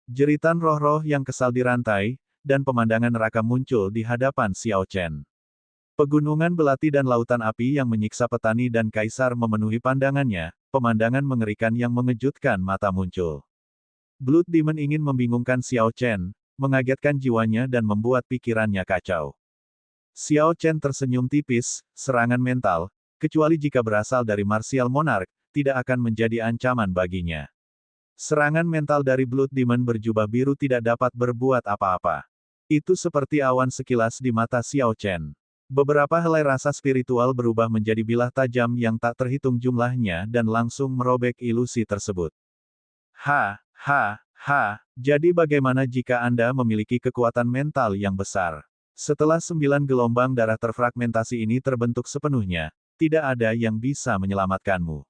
Jeritan roh-roh yang kesal dirantai, dan pemandangan neraka muncul di hadapan Xiao Chen. Pegunungan belati dan lautan api yang menyiksa petani dan kaisar memenuhi pandangannya, pemandangan mengerikan yang mengejutkan mata muncul. Blood Demon ingin membingungkan Xiao Chen, mengagetkan jiwanya dan membuat pikirannya kacau. Xiao Chen tersenyum tipis, serangan mental, kecuali jika berasal dari Martial Monarch, tidak akan menjadi ancaman baginya. Serangan mental dari Blood Demon berjubah biru tidak dapat berbuat apa-apa. Itu seperti awan sekilas di mata Xiao Chen. Beberapa helai rasa spiritual berubah menjadi bilah tajam yang tak terhitung jumlahnya dan langsung merobek ilusi tersebut. Jadi bagaimana jika Anda memiliki kekuatan mental yang besar? Setelah 9 gelombang darah terfragmentasi ini terbentuk sepenuhnya, tidak ada yang bisa menyelamatkanmu.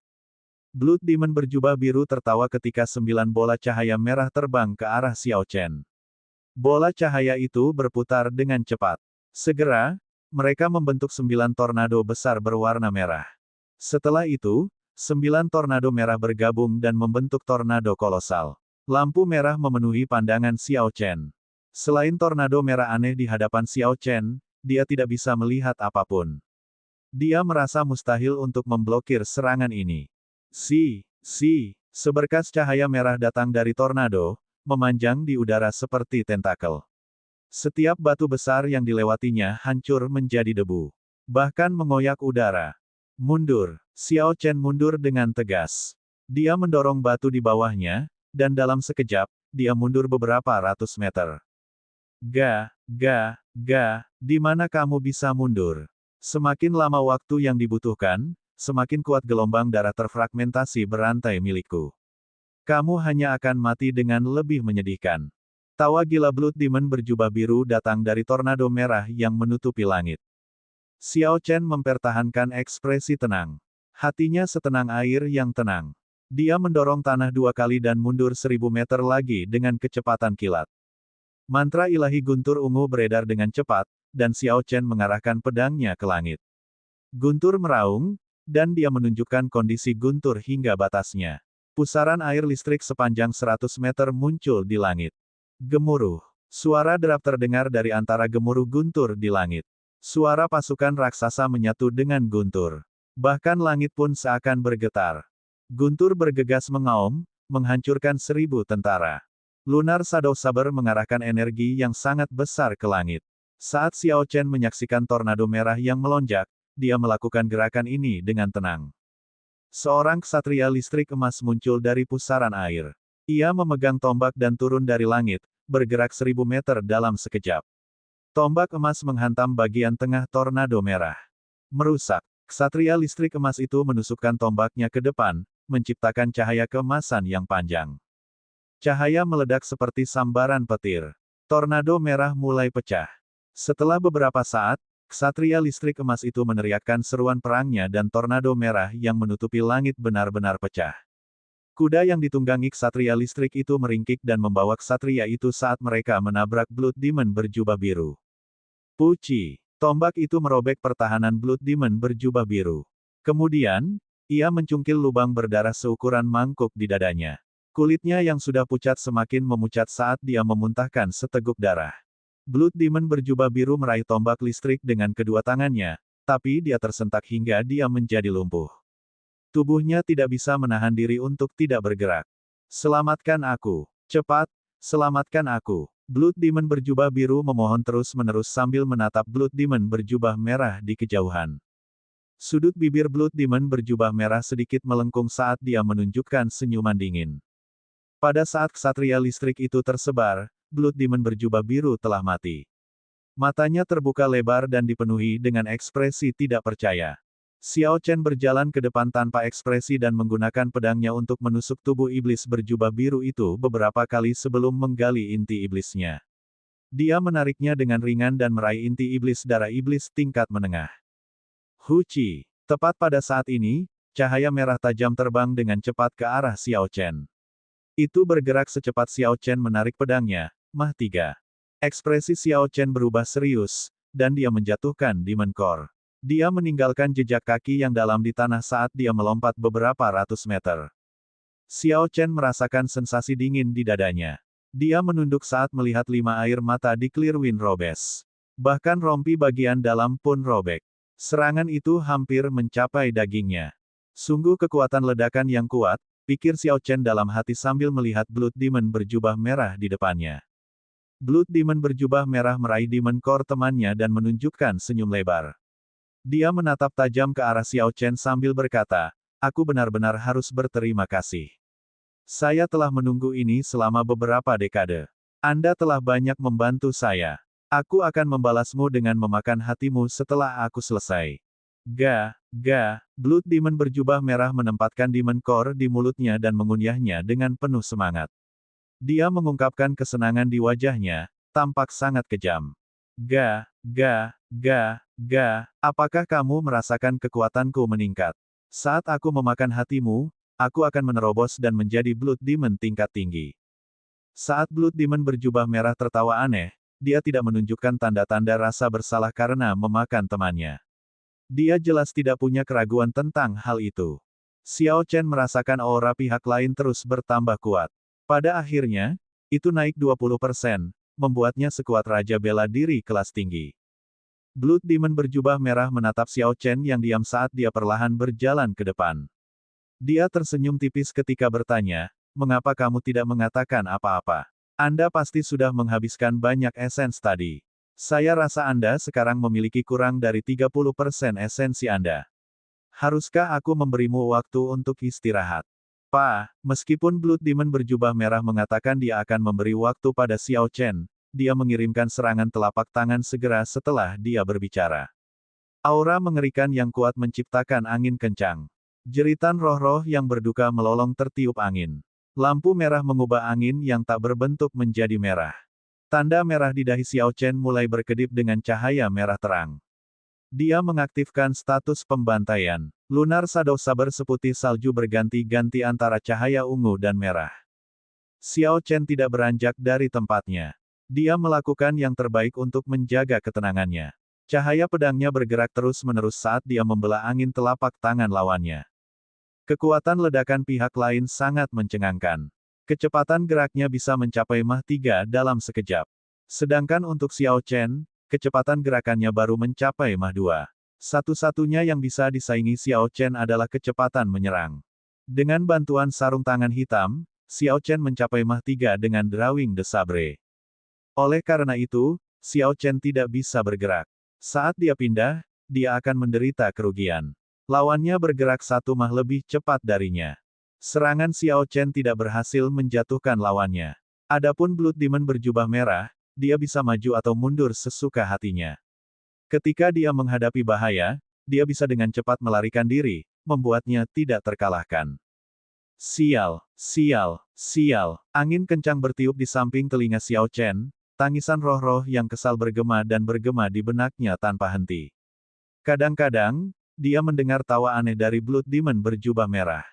Blood Demon berjubah biru tertawa ketika 9 bola cahaya merah terbang ke arah Xiao Chen. Bola cahaya itu berputar dengan cepat. Segera, mereka membentuk 9 tornado besar berwarna merah. Setelah itu, 9 tornado merah bergabung dan membentuk tornado kolosal. Lampu merah memenuhi pandangan Xiao Chen. Selain tornado merah aneh di hadapan Xiao Chen, dia tidak bisa melihat apapun. Dia merasa mustahil untuk memblokir serangan ini. Seberkas cahaya merah datang dari tornado, memanjang di udara seperti tentakel. Setiap batu besar yang dilewatinya hancur menjadi debu. Bahkan mengoyak udara. Mundur. Xiao Chen mundur dengan tegas. Dia mendorong batu di bawahnya, dan dalam sekejap, dia mundur beberapa ratus meter. Di mana kamu bisa mundur? Semakin lama waktu yang dibutuhkan, semakin kuat gelombang darah terfragmentasi berantai milikku. Kamu hanya akan mati dengan lebih menyedihkan. Tawa gila Blood Demon berjubah biru datang dari tornado merah yang menutupi langit. Xiao Chen mempertahankan ekspresi tenang. Hatinya setenang air yang tenang. Dia mendorong tanah 2 kali dan mundur 1000 meter lagi dengan kecepatan kilat. Mantra ilahi guntur ungu beredar dengan cepat, dan Xiao Chen mengarahkan pedangnya ke langit. Guntur meraung, dan dia menunjukkan kondisi guntur hingga batasnya. Pusaran air listrik sepanjang 100 meter muncul di langit. Gemuruh. Suara derap terdengar dari antara gemuruh guntur di langit. Suara pasukan raksasa menyatu dengan guntur. Bahkan langit pun seakan bergetar. Guntur bergegas mengaum, menghancurkan 1000 tentara. Lunar Shadow Saber mengarahkan energi yang sangat besar ke langit. Saat Xiao Chen menyaksikan tornado merah yang melonjak, dia melakukan gerakan ini dengan tenang. Seorang ksatria listrik emas muncul dari pusaran air. Ia memegang tombak dan turun dari langit, bergerak 1000 meter dalam sekejap. Tombak emas menghantam bagian tengah tornado merah. Merusak. Ksatria listrik emas itu menusukkan tombaknya ke depan, menciptakan cahaya keemasan yang panjang. Cahaya meledak seperti sambaran petir. Tornado merah mulai pecah. Setelah beberapa saat, ksatria listrik emas itu meneriakkan seruan perangnya dan tornado merah yang menutupi langit benar-benar pecah. Kuda yang ditunggangi ksatria listrik itu meringkik dan membawa ksatria itu saat mereka menabrak Blood Demon berjubah biru. Puci. Tombak itu merobek pertahanan Blood Demon berjubah biru. Kemudian, ia mencungkil lubang berdarah seukuran mangkuk di dadanya. Kulitnya yang sudah pucat semakin memucat saat dia memuntahkan seteguk darah. Blood Demon berjubah biru meraih tombak listrik dengan kedua tangannya, tapi dia tersentak hingga dia menjadi lumpuh. Tubuhnya tidak bisa menahan diri untuk tidak bergerak. Selamatkan aku. Cepat, selamatkan aku. Blood Demon berjubah biru memohon terus-menerus sambil menatap Blood Demon berjubah merah di kejauhan. Sudut bibir Blood Demon berjubah merah sedikit melengkung saat dia menunjukkan senyuman dingin. Pada saat ksatria listrik itu tersebar, Blood Demon berjubah biru telah mati. Matanya terbuka lebar dan dipenuhi dengan ekspresi tidak percaya. Xiao Chen berjalan ke depan tanpa ekspresi dan menggunakan pedangnya untuk menusuk tubuh iblis berjubah biru itu beberapa kali sebelum menggali inti iblisnya. Dia menariknya dengan ringan dan meraih inti iblis darah iblis tingkat menengah. Huci. Tepat pada saat ini, cahaya merah tajam terbang dengan cepat ke arah Xiao Chen. Itu bergerak secepat Xiao Chen menarik pedangnya, Mah 3. Ekspresi Xiao Chen berubah serius, dan dia menjatuhkan Demon Core. Dia meninggalkan jejak kaki yang dalam di tanah saat dia melompat beberapa ratus meter. Xiao Chen merasakan sensasi dingin di dadanya. Dia menunduk saat melihat 5 air mata di Clearwind robes. Bahkan rompi bagian dalam pun robek. Serangan itu hampir mencapai dagingnya. Sungguh kekuatan ledakan yang kuat, pikir Xiao Chen dalam hati sambil melihat Blood Demon berjubah merah di depannya. Blood Demon berjubah merah meraih Demon Core temannya dan menunjukkan senyum lebar. Dia menatap tajam ke arah Xiao Chen sambil berkata, "Aku benar-benar harus berterima kasih. Saya telah menunggu ini selama beberapa dekade. Anda telah banyak membantu saya. Aku akan membalasmu dengan memakan hatimu setelah aku selesai." Blood Demon berjubah merah menempatkan Demon Core di mulutnya dan mengunyahnya dengan penuh semangat. Dia mengungkapkan kesenangan di wajahnya, tampak sangat kejam. Apakah kamu merasakan kekuatanku meningkat? Saat aku memakan hatimu, aku akan menerobos dan menjadi Blood Demon tingkat tinggi. Saat Blood Demon berjubah merah tertawa aneh, dia tidak menunjukkan tanda-tanda rasa bersalah karena memakan temannya. Dia jelas tidak punya keraguan tentang hal itu. Xiao Chen merasakan aura pihak lain terus bertambah kuat. Pada akhirnya, itu naik 20%, membuatnya sekuat Raja Bela Diri kelas tinggi. Blood Demon berjubah merah menatap Xiao Chen yang diam saat dia perlahan berjalan ke depan. Dia tersenyum tipis ketika bertanya, "Mengapa kamu tidak mengatakan apa-apa? Anda pasti sudah menghabiskan banyak esens tadi. Saya rasa Anda sekarang memiliki kurang dari 30% esensi Anda. Haruskah aku memberimu waktu untuk istirahat?" Meskipun Blood Demon berjubah merah mengatakan dia akan memberi waktu pada Xiao Chen, dia mengirimkan serangan telapak tangan segera setelah dia berbicara. Aura mengerikan yang kuat menciptakan angin kencang. Jeritan roh-roh yang berduka melolong tertiup angin. Lampu merah mengubah angin yang tak berbentuk menjadi merah. Tanda merah di dahi Xiao Chen mulai berkedip dengan cahaya merah terang. Dia mengaktifkan status pembantaian. Lunar Shadow Saber seputih salju berganti-ganti antara cahaya ungu dan merah. Xiao Chen tidak beranjak dari tempatnya. Dia melakukan yang terbaik untuk menjaga ketenangannya. Cahaya pedangnya bergerak terus-menerus saat dia membelah angin telapak tangan lawannya. Kekuatan ledakan pihak lain sangat mencengangkan. Kecepatan geraknya bisa mencapai Mach 3 dalam sekejap. Sedangkan untuk Xiao Chen, kecepatan gerakannya baru mencapai Mach 2. Satu-satunya yang bisa disaingi Xiao Chen adalah kecepatan menyerang. Dengan bantuan sarung tangan hitam, Xiao Chen mencapai Mach 3 dengan Drawing the Sabre. Oleh karena itu, Xiao Chen tidak bisa bergerak. Saat dia pindah, dia akan menderita kerugian. Lawannya bergerak 1 mah lebih cepat darinya. Serangan Xiao Chen tidak berhasil menjatuhkan lawannya. Adapun Blood Demon berjubah merah, dia bisa maju atau mundur sesuka hatinya. Ketika dia menghadapi bahaya, dia bisa dengan cepat melarikan diri, membuatnya tidak terkalahkan. Sial. Angin kencang bertiup di samping telinga Xiao Chen, tangisan roh-roh yang kesal bergema dan bergema di benaknya tanpa henti. Kadang-kadang, dia mendengar tawa aneh dari Blood Demon berjubah merah.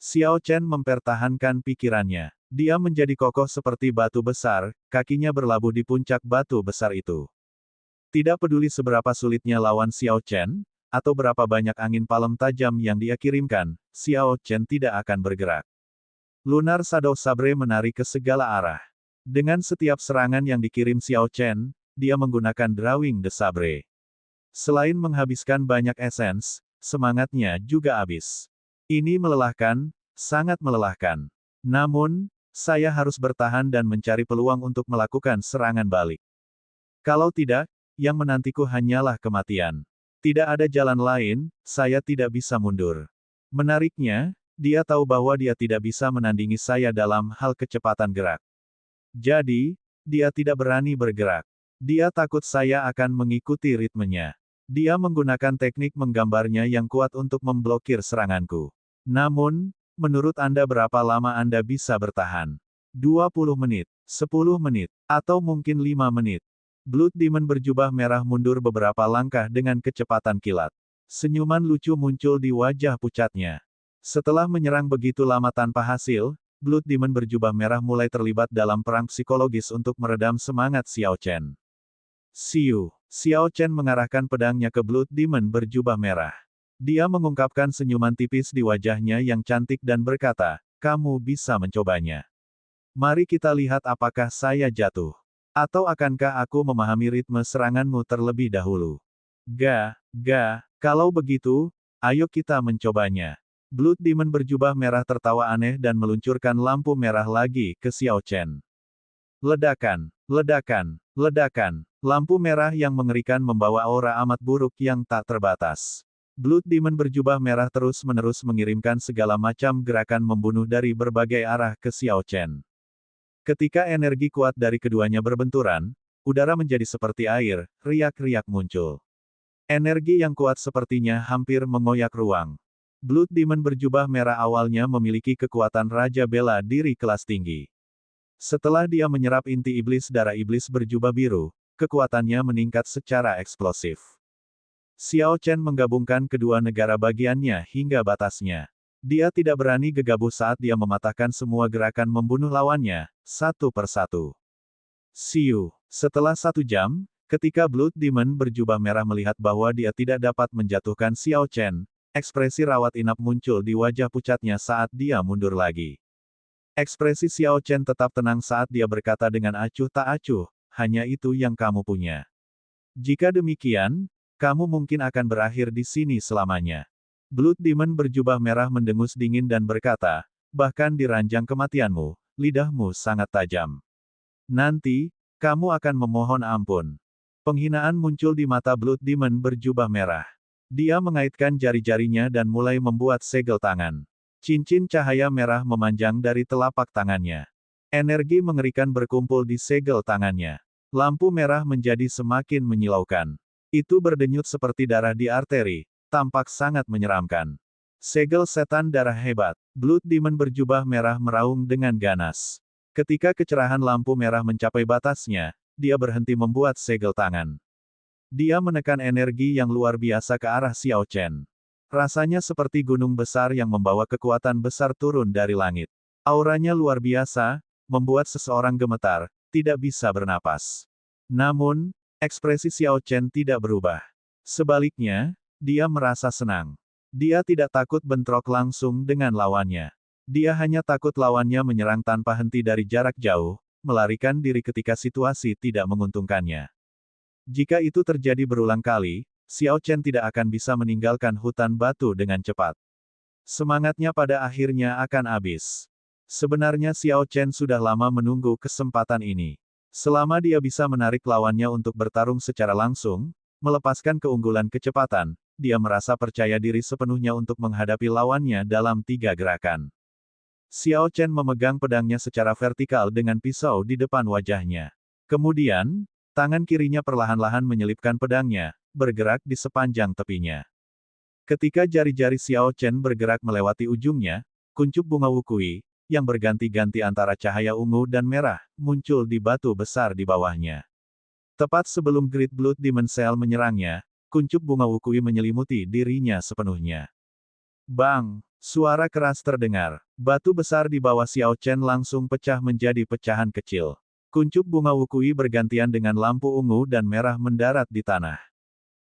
Xiao Chen mempertahankan pikirannya. Dia menjadi kokoh seperti batu besar, kakinya berlabuh di puncak batu besar itu. Tidak peduli seberapa sulitnya lawan Xiao Chen, atau berapa banyak angin palem tajam yang dia kirimkan, Xiao Chen tidak akan bergerak. Lunar Shadow Sabre menarik ke segala arah. Dengan setiap serangan yang dikirim Xiao Chen, dia menggunakan Drawing the Sabre. Selain menghabiskan banyak esens, semangatnya juga habis. Ini melelahkan, sangat melelahkan. Namun, saya harus bertahan dan mencari peluang untuk melakukan serangan balik. Kalau tidak, yang menantiku hanyalah kematian. Tidak ada jalan lain, saya tidak bisa mundur. Menariknya, dia tahu bahwa dia tidak bisa menandingi saya dalam hal kecepatan gerak. Jadi, dia tidak berani bergerak. Dia takut saya akan mengikuti ritmenya. Dia menggunakan teknik menggambarnya yang kuat untuk memblokir seranganku. Namun, menurut Anda berapa lama Anda bisa bertahan? 20 menit, 10 menit, atau mungkin 5 menit. Blood Demon berjubah merah mundur beberapa langkah dengan kecepatan kilat. Senyuman lucu muncul di wajah pucatnya. Setelah menyerang begitu lama tanpa hasil, Blood Demon berjubah merah mulai terlibat dalam perang psikologis untuk meredam semangat Xiao Chen. Siu. Xiao Chen mengarahkan pedangnya ke Blood Demon berjubah merah. Dia mengungkapkan senyuman tipis di wajahnya yang cantik dan berkata, "Kamu bisa mencobanya. Mari kita lihat apakah saya jatuh. Atau akankah aku memahami ritme seranganmu terlebih dahulu?" Kalau begitu, ayo kita mencobanya." Blood Demon berjubah merah tertawa aneh dan meluncurkan lampu merah lagi ke Xiao Chen. Ledakan, ledakan, ledakan. Lampu merah yang mengerikan membawa aura amat buruk yang tak terbatas. Blood Demon berjubah merah terus-menerus mengirimkan segala macam gerakan membunuh dari berbagai arah ke Xiao Chen. Ketika energi kuat dari keduanya berbenturan, udara menjadi seperti air, riak-riak muncul. Energi yang kuat sepertinya hampir mengoyak ruang. Blood Demon berjubah merah awalnya memiliki kekuatan Raja Bela Diri kelas tinggi. Setelah dia menyerap inti iblis darah iblis berjubah biru, kekuatannya meningkat secara eksplosif. Xiao Chen menggabungkan kedua negara bagiannya hingga batasnya. Dia tidak berani gegabah saat dia mematahkan semua gerakan membunuh lawannya, satu persatu. Siu. Setelah 1 jam, ketika Blood Demon berjubah merah melihat bahwa dia tidak dapat menjatuhkan Xiao Chen, ekspresi rawat inap muncul di wajah pucatnya saat dia mundur lagi. Ekspresi Xiao Chen tetap tenang saat dia berkata dengan acuh tak acuh, "Hanya itu yang kamu punya. Jika demikian, kamu mungkin akan berakhir di sini selamanya." Blood Demon berjubah merah mendengus dingin dan berkata, "Bahkan di ranjang kematianmu, lidahmu sangat tajam. Nanti, kamu akan memohon ampun." Penghinaan muncul di mata Blood Demon berjubah merah. Dia mengaitkan jari-jarinya dan mulai membuat segel tangan. Cincin cahaya merah memanjang dari telapak tangannya. Energi mengerikan berkumpul di segel tangannya. Lampu merah menjadi semakin menyilaukan. Itu berdenyut seperti darah di arteri. Tampak sangat menyeramkan. Segel setan darah hebat. Blood Demon berjubah merah meraung dengan ganas. Ketika kecerahan lampu merah mencapai batasnya, dia berhenti membuat segel tangan. Dia menekan energi yang luar biasa ke arah Xiao Chen. Rasanya seperti gunung besar yang membawa kekuatan besar turun dari langit. Auranya luar biasa, membuat seseorang gemetar, tidak bisa bernapas. Namun, ekspresi Xiao Chen tidak berubah. Sebaliknya, dia merasa senang. Dia tidak takut bentrok langsung dengan lawannya. Dia hanya takut lawannya menyerang tanpa henti dari jarak jauh, melarikan diri ketika situasi tidak menguntungkannya. Jika itu terjadi berulang kali, Xiao Chen tidak akan bisa meninggalkan hutan batu dengan cepat. Semangatnya pada akhirnya akan habis. Sebenarnya Xiao Chen sudah lama menunggu kesempatan ini. Selama dia bisa menarik lawannya untuk bertarung secara langsung, melepaskan keunggulan kecepatan, dia merasa percaya diri sepenuhnya untuk menghadapi lawannya dalam 3 gerakan. Xiao Chen memegang pedangnya secara vertikal dengan pisau di depan wajahnya. Kemudian, tangan kirinya perlahan-lahan menyelipkan pedangnya, bergerak di sepanjang tepinya. Ketika jari-jari Xiao Chen bergerak melewati ujungnya, kuncup bunga wukui, yang berganti-ganti antara cahaya ungu dan merah, muncul di batu besar di bawahnya. Tepat sebelum Great Blood Demon Cell menyerangnya, kuncup bunga wukui menyelimuti dirinya sepenuhnya. Bang! Suara keras terdengar. Batu besar di bawah Xiao Chen langsung pecah menjadi pecahan kecil. Kuncup bunga wukui bergantian dengan lampu ungu dan merah mendarat di tanah.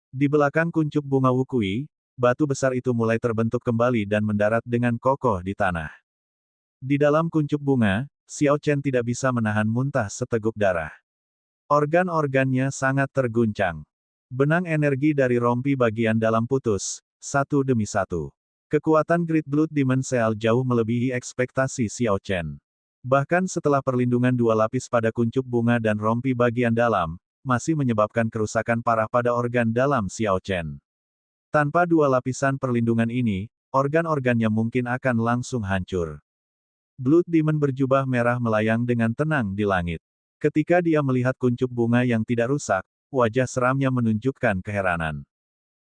Di belakang kuncup bunga wukui, batu besar itu mulai terbentuk kembali dan mendarat dengan kokoh di tanah. Di dalam kuncup bunga, Xiao Chen tidak bisa menahan muntah seteguk darah. Organ-organnya sangat terguncang. Benang energi dari rompi bagian dalam putus, satu demi satu. Kekuatan Great Blood Demon Cell jauh melebihi ekspektasi Xiao Chen. Bahkan setelah perlindungan dua lapis pada kuncup bunga dan rompi bagian dalam, masih menyebabkan kerusakan parah pada organ dalam Xiao Chen. Tanpa dua lapisan perlindungan ini, organ-organnya mungkin akan langsung hancur. Blood Demon berjubah merah melayang dengan tenang di langit. Ketika dia melihat kuncup bunga yang tidak rusak, wajah seramnya menunjukkan keheranan.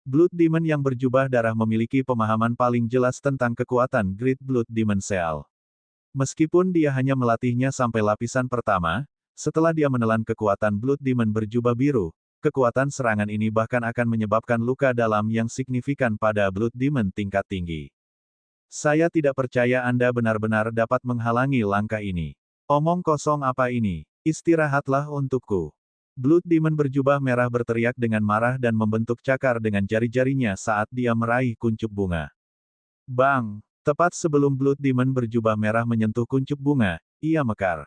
Blood Demon yang berjubah darah memiliki pemahaman paling jelas tentang kekuatan Great Blood Demon Seal. Meskipun dia hanya melatihnya sampai lapisan pertama, setelah dia menelan kekuatan Blood Demon berjubah biru, kekuatan serangan ini bahkan akan menyebabkan luka dalam yang signifikan pada Blood Demon tingkat tinggi. Saya tidak percaya Anda benar-benar dapat menghalangi langkah ini. Omong kosong apa ini? Istirahatlah untukku. Blood Demon berjubah merah berteriak dengan marah dan membentuk cakar dengan jari-jarinya saat dia meraih kuncup bunga. Bang! Tepat sebelum Blood Demon berjubah merah menyentuh kuncup bunga, ia mekar.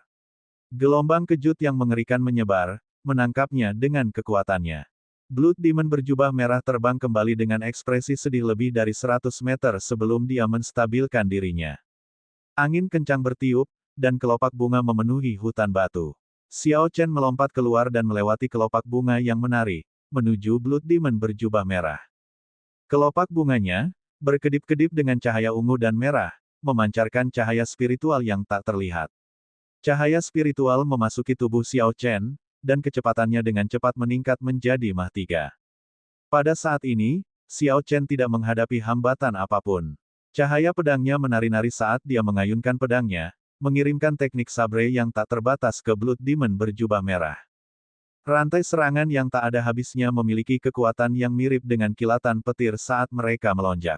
Gelombang kejut yang mengerikan menyebar, menangkapnya dengan kekuatannya. Blood Demon berjubah merah terbang kembali dengan ekspresi sedih lebih dari 100 meter sebelum dia menstabilkan dirinya. Angin kencang bertiup, dan kelopak bunga memenuhi hutan batu. Xiao Chen melompat keluar dan melewati kelopak bunga yang menari, menuju Blood Demon berjubah merah. Kelopak bunganya, berkedip-kedip dengan cahaya ungu dan merah, memancarkan cahaya spiritual yang tak terlihat. Cahaya spiritual memasuki tubuh Xiao Chen, dan kecepatannya dengan cepat meningkat menjadi Mach 3. Pada saat ini, Xiao Chen tidak menghadapi hambatan apapun. Cahaya pedangnya menari-nari saat dia mengayunkan pedangnya, mengirimkan teknik sabre yang tak terbatas ke Blood Demon berjubah merah. Rantai serangan yang tak ada habisnya memiliki kekuatan yang mirip dengan kilatan petir saat mereka melonjak.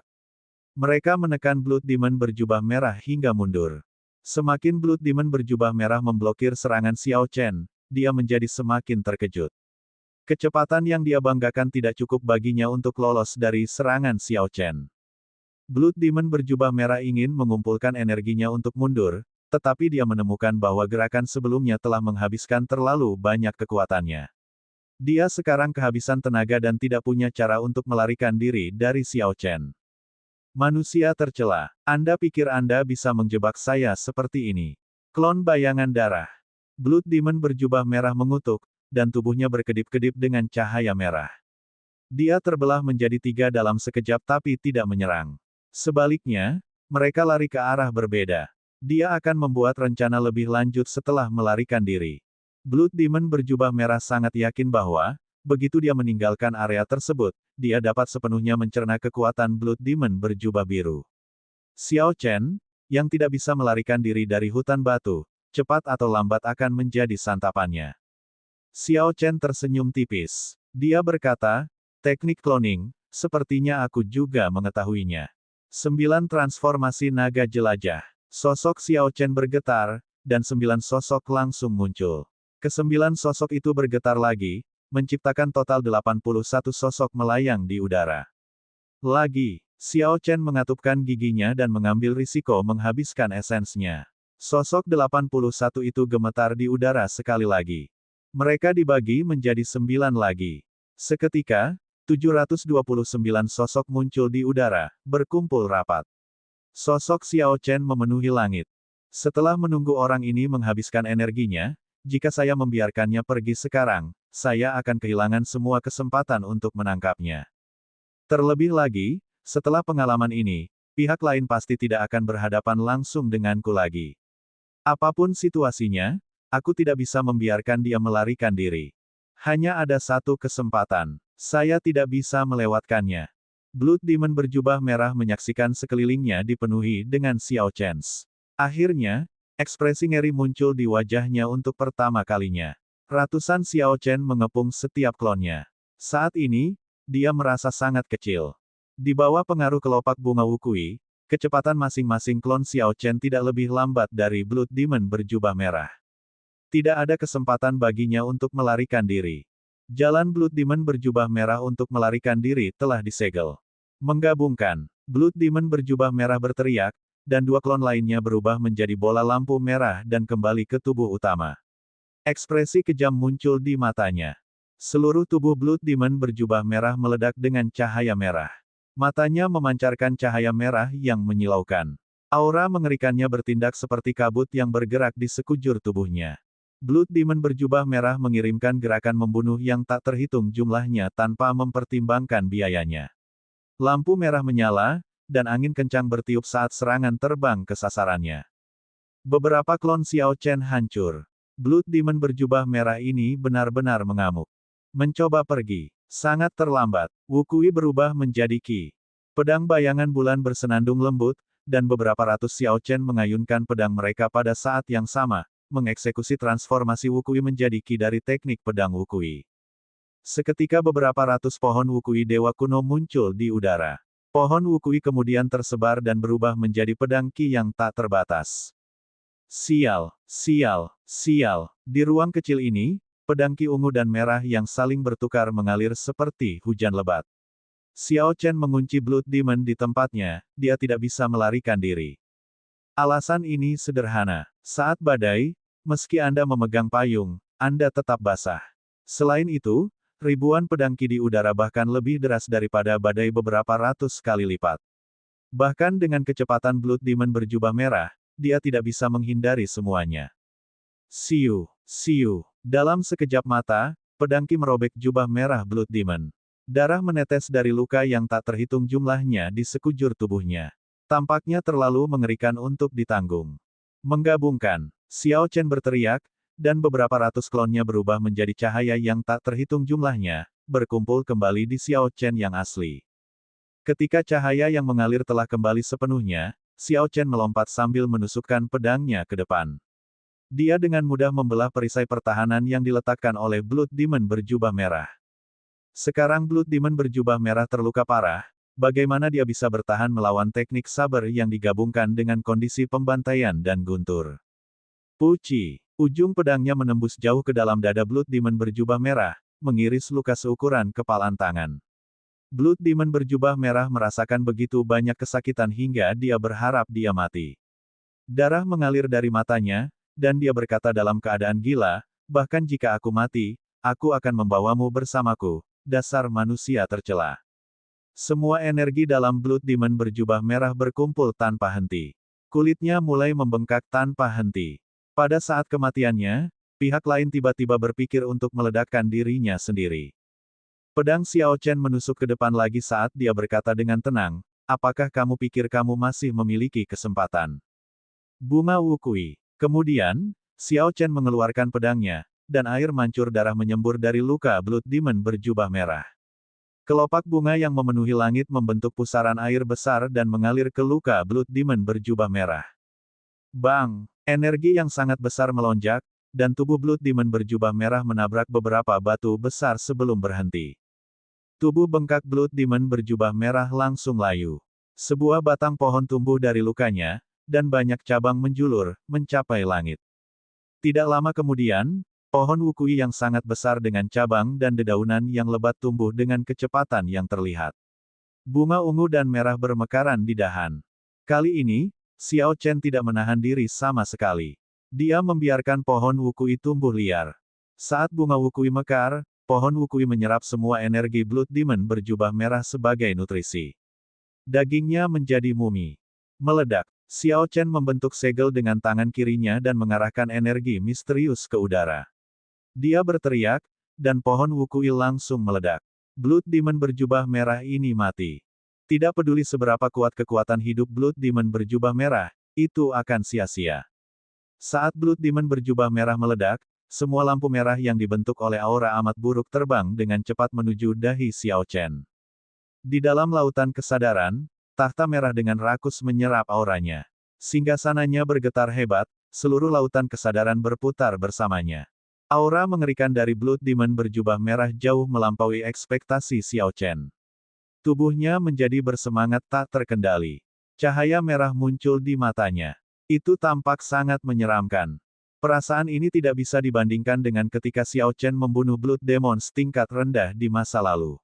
Mereka menekan Blood Demon berjubah merah hingga mundur. Semakin Blood Demon berjubah merah memblokir serangan Xiao Chen, dia menjadi semakin terkejut. Kecepatan yang dia banggakan tidak cukup baginya untuk lolos dari serangan Xiao Chen. Blood Demon berjubah merah ingin mengumpulkan energinya untuk mundur, tetapi dia menemukan bahwa gerakan sebelumnya telah menghabiskan terlalu banyak kekuatannya. Dia sekarang kehabisan tenaga dan tidak punya cara untuk melarikan diri dari Xiao Chen. Manusia tercela. Anda pikir Anda bisa menjebak saya seperti ini? Klon bayangan darah. Blood Demon berjubah merah mengutuk, dan tubuhnya berkedip-kedip dengan cahaya merah. Dia terbelah menjadi 3 dalam sekejap tapi tidak menyerang. Sebaliknya, mereka lari ke arah berbeda. Dia akan membuat rencana lebih lanjut setelah melarikan diri. Blood Demon berjubah merah sangat yakin bahwa, begitu dia meninggalkan area tersebut, dia dapat sepenuhnya mencerna kekuatan Blood Demon berjubah biru. Xiao Chen, yang tidak bisa melarikan diri dari hutan batu, cepat atau lambat akan menjadi santapannya. Xiao Chen tersenyum tipis. Dia berkata, teknik cloning, sepertinya aku juga mengetahuinya. 9 transformasi naga jelajah. Sosok Xiao Chen bergetar, dan 9 sosok langsung muncul. Ke-9 sosok itu bergetar lagi, menciptakan total 81 sosok melayang di udara. Lagi, Xiao Chen mengatupkan giginya dan mengambil risiko menghabiskan esensnya. Sosok 81 itu gemetar di udara sekali lagi. Mereka dibagi menjadi 9 lagi. Seketika, 729 sosok muncul di udara, berkumpul rapat. Sosok Xiao Chen memenuhi langit. Setelah menunggu orang ini menghabiskan energinya, jika saya membiarkannya pergi sekarang, saya akan kehilangan semua kesempatan untuk menangkapnya. Terlebih lagi, setelah pengalaman ini, pihak lain pasti tidak akan berhadapan langsung denganku lagi. Apapun situasinya, aku tidak bisa membiarkan dia melarikan diri. Hanya ada satu kesempatan. Saya tidak bisa melewatkannya. Blood Demon berjubah merah menyaksikan sekelilingnya dipenuhi dengan Xiao Chen. Akhirnya, ekspresi ngeri muncul di wajahnya untuk pertama kalinya. Ratusan Xiao Chen mengepung setiap klonnya. Saat ini, dia merasa sangat kecil. Di bawah pengaruh kelopak bunga wukui, kecepatan masing-masing klon Xiao Chen tidak lebih lambat dari Blood Demon berjubah merah. Tidak ada kesempatan baginya untuk melarikan diri. Jalan Blood Demon berjubah merah untuk melarikan diri telah disegel. Menggabungkan, Blood Demon berjubah merah berteriak, dan 2 klon lainnya berubah menjadi bola lampu merah dan kembali ke tubuh utama. Ekspresi kejam muncul di matanya. Seluruh tubuh Blood Demon berjubah merah meledak dengan cahaya merah. Matanya memancarkan cahaya merah yang menyilaukan. Aura mengerikannya bertindak seperti kabut yang bergerak di sekujur tubuhnya. Blood Demon berjubah merah mengirimkan gerakan membunuh yang tak terhitung jumlahnya tanpa mempertimbangkan biayanya. Lampu merah menyala, dan angin kencang bertiup saat serangan terbang ke sasarannya. Beberapa klon Xiao Chen hancur. Blood Demon berjubah merah ini benar-benar mengamuk. Mencoba pergi. Sangat terlambat. Wukui berubah menjadi Qi. Pedang bayangan bulan bersenandung lembut, dan beberapa ratus Xiao Chen mengayunkan pedang mereka pada saat yang sama, mengeksekusi transformasi Wukui menjadi Qi dari teknik pedang Wukui. Seketika beberapa ratus pohon Wukui Dewa Kuno muncul di udara. Pohon Wukui kemudian tersebar dan berubah menjadi pedang Qi yang tak terbatas. Sial, sial, sial. Di ruang kecil ini, pedang Qi ungu dan merah yang saling bertukar mengalir seperti hujan lebat. Xiao Chen mengunci Blood Demon di tempatnya, dia tidak bisa melarikan diri. Alasan ini sederhana. Saat badai, meski Anda memegang payung, Anda tetap basah. Selain itu, ribuan pedang Qi di udara bahkan lebih deras daripada badai beberapa ratus kali lipat. Bahkan dengan kecepatan Blood Demon berjubah merah, dia tidak bisa menghindari semuanya. Siu, siu. Dalam sekejap mata, pedang Qi merobek jubah merah Blood Demon. Darah menetes dari luka yang tak terhitung jumlahnya di sekujur tubuhnya. Tampaknya terlalu mengerikan untuk ditanggung. Menggabungkan, Xiao Chen berteriak, dan beberapa ratus klonnya berubah menjadi cahaya yang tak terhitung jumlahnya, berkumpul kembali di Xiao Chen yang asli. Ketika cahaya yang mengalir telah kembali sepenuhnya, Xiao Chen melompat sambil menusukkan pedangnya ke depan. Dia dengan mudah membelah perisai pertahanan yang diletakkan oleh Blood Demon berjubah merah. Sekarang Blood Demon berjubah merah terluka parah, bagaimana dia bisa bertahan melawan teknik saber yang digabungkan dengan kondisi pembantaian dan guntur. Puci, ujung pedangnya menembus jauh ke dalam dada Blood Demon berjubah merah, mengiris luka seukuran kepalan tangan. Blood Demon berjubah merah merasakan begitu banyak kesakitan hingga dia berharap dia mati. Darah mengalir dari matanya, dan dia berkata dalam keadaan gila, bahkan jika aku mati, aku akan membawamu bersamaku. Dasar manusia tercela. Semua energi dalam Blood Demon berjubah merah berkumpul tanpa henti. Kulitnya mulai membengkak tanpa henti. Pada saat kematiannya, pihak lain tiba-tiba berpikir untuk meledakkan dirinya sendiri. Pedang Xiao Chen menusuk ke depan lagi saat dia berkata dengan tenang, apakah kamu pikir kamu masih memiliki kesempatan? Bunga Wukui. Kemudian, Xiao Chen mengeluarkan pedangnya, dan air mancur darah menyembur dari luka Blood Demon berjubah merah. Kelopak bunga yang memenuhi langit membentuk pusaran air besar dan mengalir ke luka Blood Demon berjubah merah. Bang! Energi yang sangat besar melonjak, dan tubuh Blood Demon berjubah merah menabrak beberapa batu besar sebelum berhenti. Tubuh bengkak Blood Demon berjubah merah langsung layu. Sebuah batang pohon tumbuh dari lukanya, dan banyak cabang menjulur, mencapai langit. Tidak lama kemudian, pohon Wukui yang sangat besar dengan cabang dan dedaunan yang lebat tumbuh dengan kecepatan yang terlihat. Bunga ungu dan merah bermekaran di dahan. Kali ini, Xiao Chen tidak menahan diri sama sekali. Dia membiarkan pohon Wukui tumbuh liar. Saat bunga Wukui mekar, pohon Wukui menyerap semua energi Blood Demon berjubah merah sebagai nutrisi. Dagingnya menjadi mumi. Meledak. Xiao Chen membentuk segel dengan tangan kirinya dan mengarahkan energi misterius ke udara. Dia berteriak, dan pohon Wukui langsung meledak. Blood Demon berjubah merah ini mati. Tidak peduli seberapa kuat kekuatan hidup Blood Demon berjubah merah, itu akan sia-sia. Saat Blood Demon berjubah merah meledak, semua lampu merah yang dibentuk oleh aura amat buruk terbang dengan cepat menuju dahi Xiao Chen. Di dalam lautan kesadaran, tahta merah dengan rakus menyerap auranya. Singgasananya bergetar hebat, seluruh lautan kesadaran berputar bersamanya. Aura mengerikan dari Blood Demon berjubah merah jauh melampaui ekspektasi Xiao Chen. Tubuhnya menjadi bersemangat tak terkendali. Cahaya merah muncul di matanya. Itu tampak sangat menyeramkan. Perasaan ini tidak bisa dibandingkan dengan ketika Xiao Chen membunuh Blood Demons tingkat rendah di masa lalu.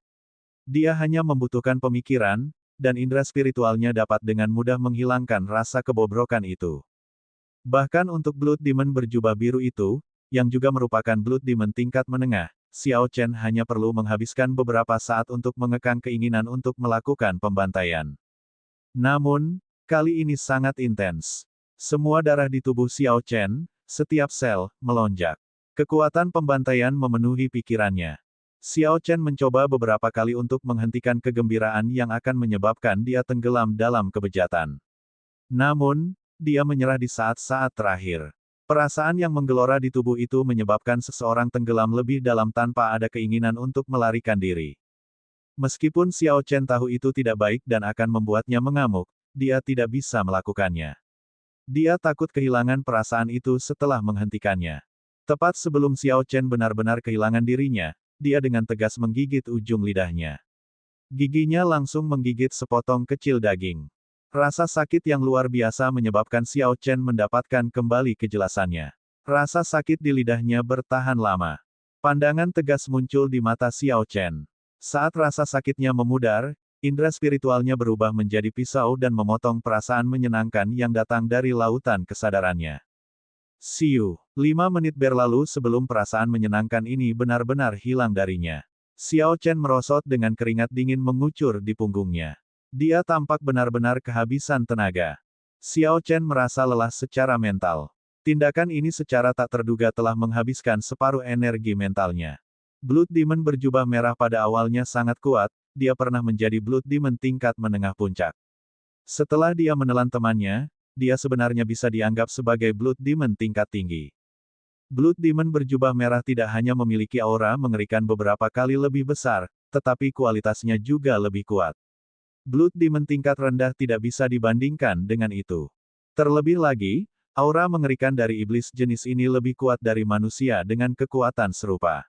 Dia hanya membutuhkan pemikiran, dan indera spiritualnya dapat dengan mudah menghilangkan rasa kebobrokan itu. Bahkan untuk Blood Demon berjubah biru itu, yang juga merupakan Blood Demon tingkat menengah, Xiao Chen hanya perlu menghabiskan beberapa saat untuk mengekang keinginan untuk melakukan pembantaian. Namun, Kali ini sangat intens. Semua darah di tubuh Xiao Chen, setiap sel, melonjak. Kekuatan pembantaian memenuhi pikirannya. Xiao Chen mencoba beberapa kali untuk menghentikan kegembiraan yang akan menyebabkan dia tenggelam dalam kebejatan. Namun, dia menyerah di saat-saat terakhir. Perasaan yang menggelora di tubuh itu menyebabkan seseorang tenggelam lebih dalam tanpa ada keinginan untuk melarikan diri. Meskipun Xiao Chen tahu itu tidak baik dan akan membuatnya mengamuk, dia tidak bisa melakukannya. Dia takut kehilangan perasaan itu setelah menghentikannya. Tepat sebelum Xiao Chen benar-benar kehilangan dirinya, dia dengan tegas menggigit ujung lidahnya. Giginya langsung menggigit sepotong kecil daging. Rasa sakit yang luar biasa menyebabkan Xiao Chen mendapatkan kembali kejelasannya. Rasa sakit di lidahnya bertahan lama. Pandangan tegas muncul di mata Xiao Chen. Saat rasa sakitnya memudar, indera spiritualnya berubah menjadi pisau dan memotong perasaan menyenangkan yang datang dari lautan kesadarannya. Siu, 5 menit berlalu sebelum perasaan menyenangkan ini benar-benar hilang darinya. Xiao Chen merosot dengan keringat dingin mengucur di punggungnya. Dia tampak benar-benar kehabisan tenaga. Xiao Chen merasa lelah secara mental. Tindakan ini secara tak terduga telah menghabiskan separuh energi mentalnya. Blood Demon berjubah merah pada awalnya sangat kuat, dia pernah menjadi Blood Demon tingkat menengah puncak. Setelah dia menelan temannya, dia sebenarnya bisa dianggap sebagai Blood Demon tingkat tinggi. Blood Demon berjubah merah tidak hanya memiliki aura mengerikan beberapa kali lebih besar, tetapi kualitasnya juga lebih kuat. Blood Demon tingkat rendah tidak bisa dibandingkan dengan itu. Terlebih lagi, aura mengerikan dari iblis jenis ini lebih kuat dari manusia dengan kekuatan serupa.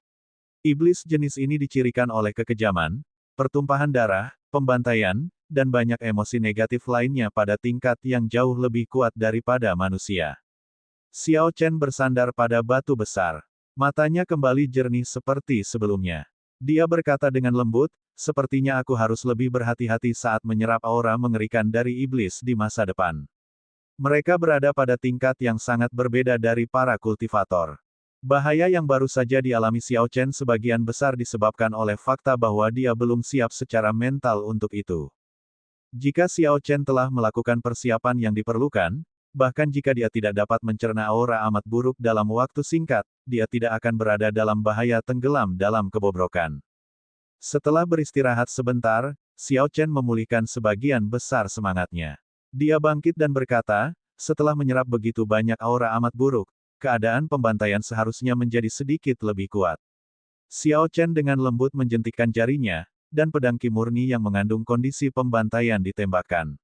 Iblis jenis ini dicirikan oleh kekejaman, pertumpahan darah, pembantaian, dan banyak emosi negatif lainnya pada tingkat yang jauh lebih kuat daripada manusia. Xiao Chen bersandar pada batu besar. Matanya kembali jernih seperti sebelumnya. Dia berkata dengan lembut, sepertinya aku harus lebih berhati-hati saat menyerap aura mengerikan dari iblis di masa depan. Mereka berada pada tingkat yang sangat berbeda dari para kultivator. Bahaya yang baru saja dialami Xiao Chen sebagian besar disebabkan oleh fakta bahwa dia belum siap secara mental untuk itu. Jika Xiao Chen telah melakukan persiapan yang diperlukan, bahkan jika dia tidak dapat mencerna aura amat buruk dalam waktu singkat, dia tidak akan berada dalam bahaya tenggelam dalam kebobrokan. Setelah beristirahat sebentar, Xiao Chen memulihkan sebagian besar semangatnya. Dia bangkit dan berkata, setelah menyerap begitu banyak aura amat buruk, keadaan pembantaian seharusnya menjadi sedikit lebih kuat. Xiao Chen dengan lembut menjentikkan jarinya, dan pedang Ki murni yang mengandung kondisi pembantaian ditembakkan.